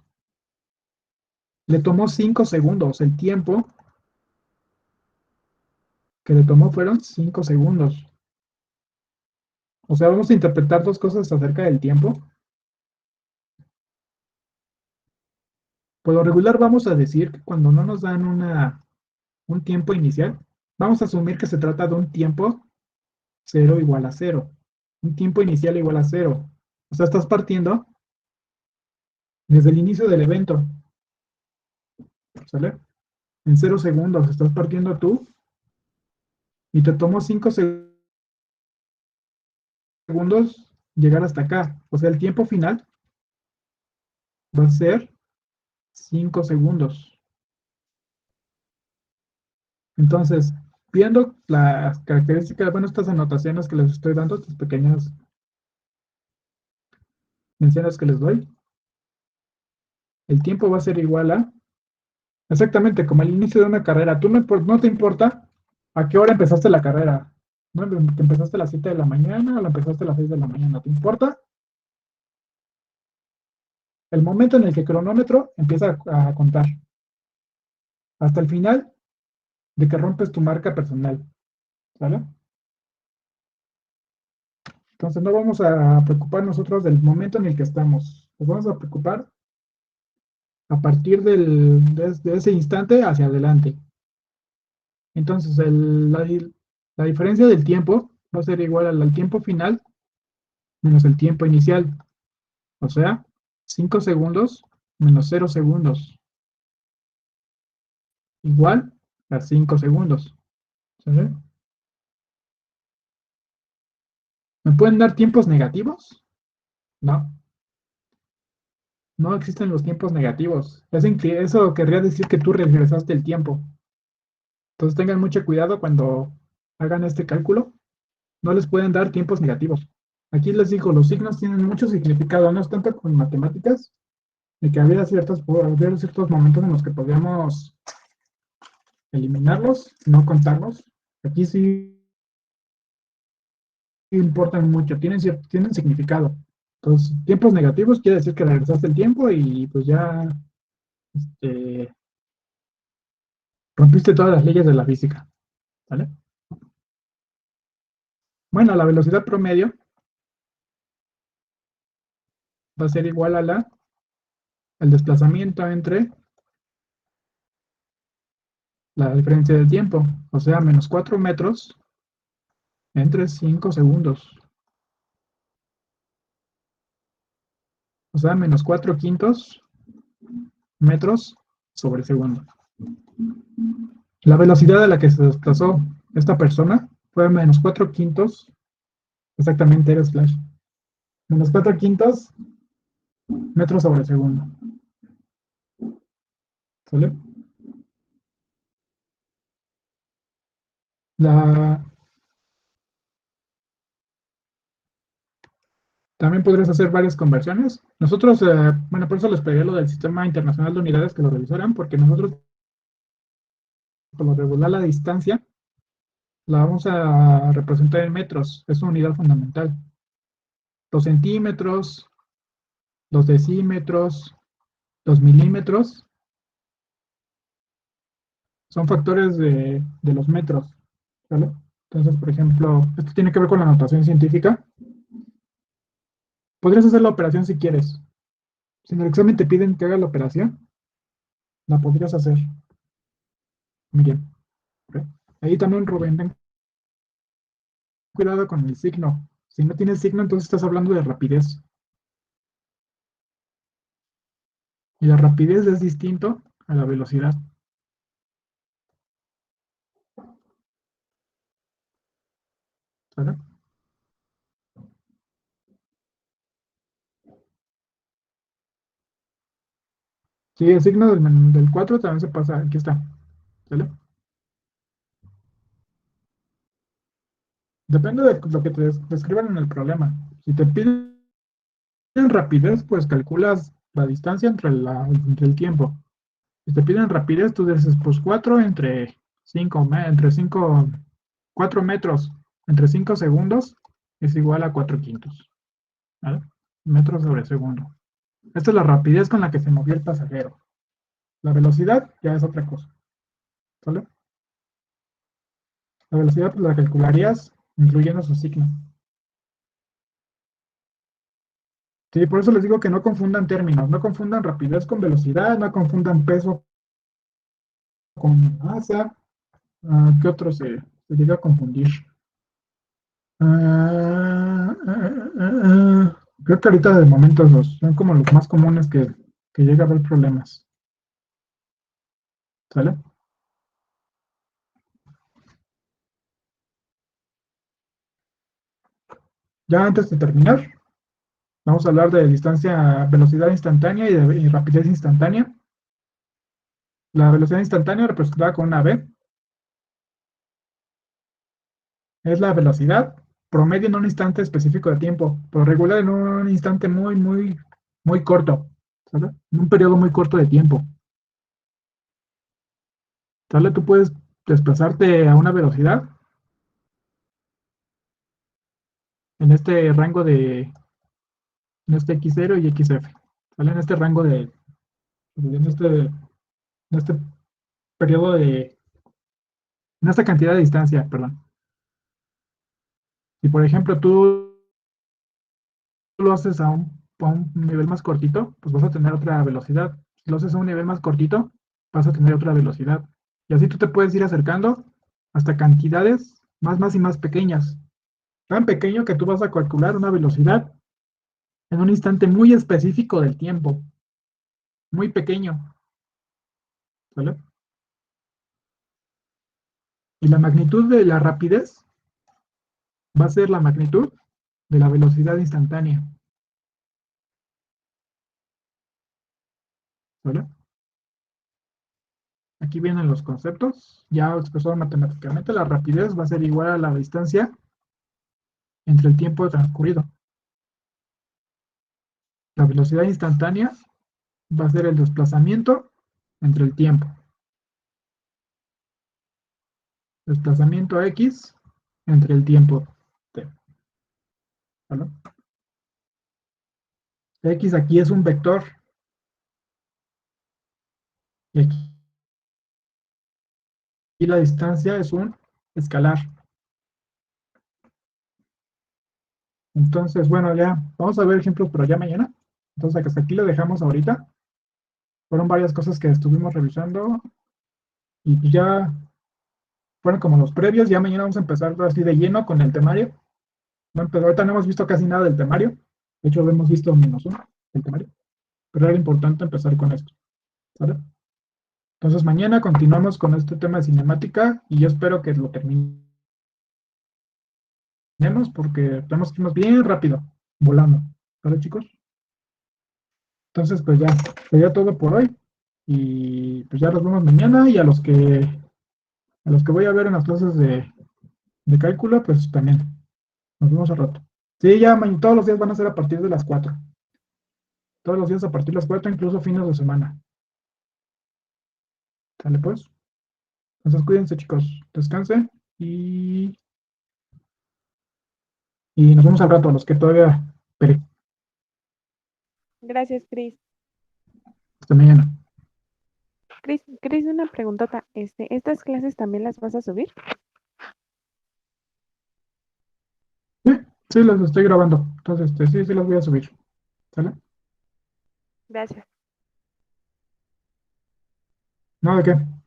Speaker 1: Le tomó 5 segundos. El tiempo que le tomó fueron 5 segundos. O sea, vamos a interpretar dos cosas acerca del tiempo. Por lo regular vamos a decir que cuando no nos dan un tiempo inicial, vamos a asumir que se trata de un tiempo 0 igual a 0. Un tiempo inicial igual a 0. O sea, estás partiendo desde el inicio del evento. ¿Sale? En 0 segundos estás partiendo tú y te tomó 5 segundos llegar hasta acá. O sea, el tiempo final va a ser 5 segundos. Entonces, viendo las características, bueno, estas anotaciones que les estoy dando, estas pequeñas menciones que les doy, el tiempo va a ser igual a, exactamente como el inicio de una carrera. Tú no te importa a qué hora empezaste la carrera. ¿No? ¿Empezaste a las 7 de la mañana o la empezaste a las 6 de la mañana? ¿Te importa? El momento en el que el cronómetro empieza a contar. Hasta el final de que rompes tu marca personal. ¿Vale? Entonces no vamos a preocupar nosotros del momento en el que estamos. Nos vamos a preocupar a partir de ese instante hacia adelante. Entonces la diferencia del tiempo va a ser igual al tiempo final menos el tiempo inicial. O sea, 5 segundos menos 0 segundos. Igual a 5 segundos. ¿Sale? ¿Me pueden dar tiempos negativos? No. No existen los tiempos negativos. Eso querría decir que tú regresaste el tiempo. Entonces tengan mucho cuidado cuando hagan este cálculo. No les pueden dar tiempos negativos. Aquí les digo, los signos tienen mucho significado, no es tanto con matemáticas, de que había ciertos momentos en los que podíamos eliminarlos, no contarlos. Aquí sí importan mucho, tienen significado. Entonces, tiempos negativos quiere decir que regresaste el tiempo y pues ya este, rompiste todas las leyes de la física. ¿Vale? Bueno, la velocidad promedio va a ser igual a al desplazamiento entre la diferencia del tiempo, o sea, menos 4 metros entre 5 segundos, o sea, menos 4 quintos metros sobre segundo. La velocidad a la que se desplazó esta persona fue menos 4 quintos, exactamente, eres Flash, menos 4 quintos metros sobre segundo. ¿Sale? La, También podrías hacer varias conversiones. Nosotros, bueno, por eso les pedí lo del Sistema Internacional de Unidades que lo revisaran, porque nosotros, por lo regular, la distancia la vamos a representar en metros. Es una unidad fundamental. Los centímetros, los decímetros, los milímetros son factores de los metros. ¿Vale? Entonces, por ejemplo, esto tiene que ver con la notación científica. Podrías hacer la operación si quieres. Si en el examen te piden que haga la operación, la podrías hacer. Muy bien. ¿Ok? Ahí también, Rubén, ten cuidado con el signo. Si no tienes signo, entonces estás hablando de rapidez. Y la rapidez es distinto a la velocidad. ¿Sale? Sí, el signo del 4 también se pasa. Aquí está. ¿Sale? Depende de lo que te describan en el problema. Si te piden rapidez, pues calculas la distancia entre el tiempo. Si te piden rapidez, tú dices, pues 4 entre 5, entre 5, 4 metros entre 5 segundos es igual a 4 quintos. ¿Vale? Metros sobre segundo. Esta es la rapidez con la que se movió el pasajero. La velocidad ya es otra cosa. ¿Vale? La velocidad pues, la calcularías incluyendo su signo. Sí, por eso les digo que no confundan términos, no confundan rapidez con velocidad, no confundan peso con masa. ¿Qué otro se llega a confundir? Creo que ahorita de momento esos son como los más comunes que llega a haber problemas. ¿Sale? Ya antes de terminar, vamos a hablar de distancia, velocidad instantánea y rapidez instantánea. La velocidad instantánea, representada con una v, es la velocidad promedio en un instante específico de tiempo, por regular en un instante muy corto, ¿sale? En un periodo muy corto de tiempo. ¿Sale? Tú puedes desplazarte a una velocidad en este rango en este x0 y xf, ¿sale? En este rango en este periodo en esta cantidad de distancia, perdón. Si por ejemplo tú lo haces a un nivel más cortito, pues vas a tener otra velocidad. Si lo haces a un nivel más cortito, vas a tener otra velocidad. Y así tú te puedes ir acercando hasta cantidades más y más pequeñas. Tan pequeño que tú vas a calcular una velocidad en un instante muy específico del tiempo. Muy pequeño. ¿Vale? Y la magnitud de la rapidez va a ser la magnitud de la velocidad instantánea. ¿Vale? Aquí vienen los conceptos, ya expresado matemáticamente, la rapidez va a ser igual a la distancia entre el tiempo transcurrido. La velocidad instantánea va a ser el desplazamiento entre el tiempo. Desplazamiento X entre el tiempo T. ¿Vale? X aquí es un vector y aquí la distancia es un escalar. Entonces, bueno, ya vamos a ver ejemplos, pero ya mañana. Entonces, hasta aquí lo dejamos ahorita. Fueron varias cosas que estuvimos revisando y pues ya fueron como los previos. Ya mañana vamos a empezar así de lleno con el temario. No, pero ahorita no hemos visto casi nada del temario. De hecho, lo hemos visto menos uno del temario. Pero era importante empezar con esto. ¿Vale? Entonces, mañana continuamos con este tema de cinemática y yo espero que lo terminemos porque tenemos que irnos bien rápido, volando. ¿Vale, chicos? Entonces, pues ya, sería todo por hoy. Y pues ya nos vemos mañana y a los que voy a ver en las clases de cálculo, pues también. Nos vemos al rato. Sí, ya todos los días van a ser a partir de las 4. Todos los días a partir de las 4, incluso fines de semana. ¿Sale pues? Entonces cuídense, chicos. Descansen y nos vemos al rato, a los que todavía. Espere,
Speaker 2: Gracias, Cris.
Speaker 1: hasta mañana.
Speaker 2: Cris, una preguntota. ¿Estas clases también las vas a subir?
Speaker 1: Sí, sí, las estoy grabando. Entonces, sí, sí las voy a subir. ¿Sale?
Speaker 2: Gracias.
Speaker 1: No, ¿de qué?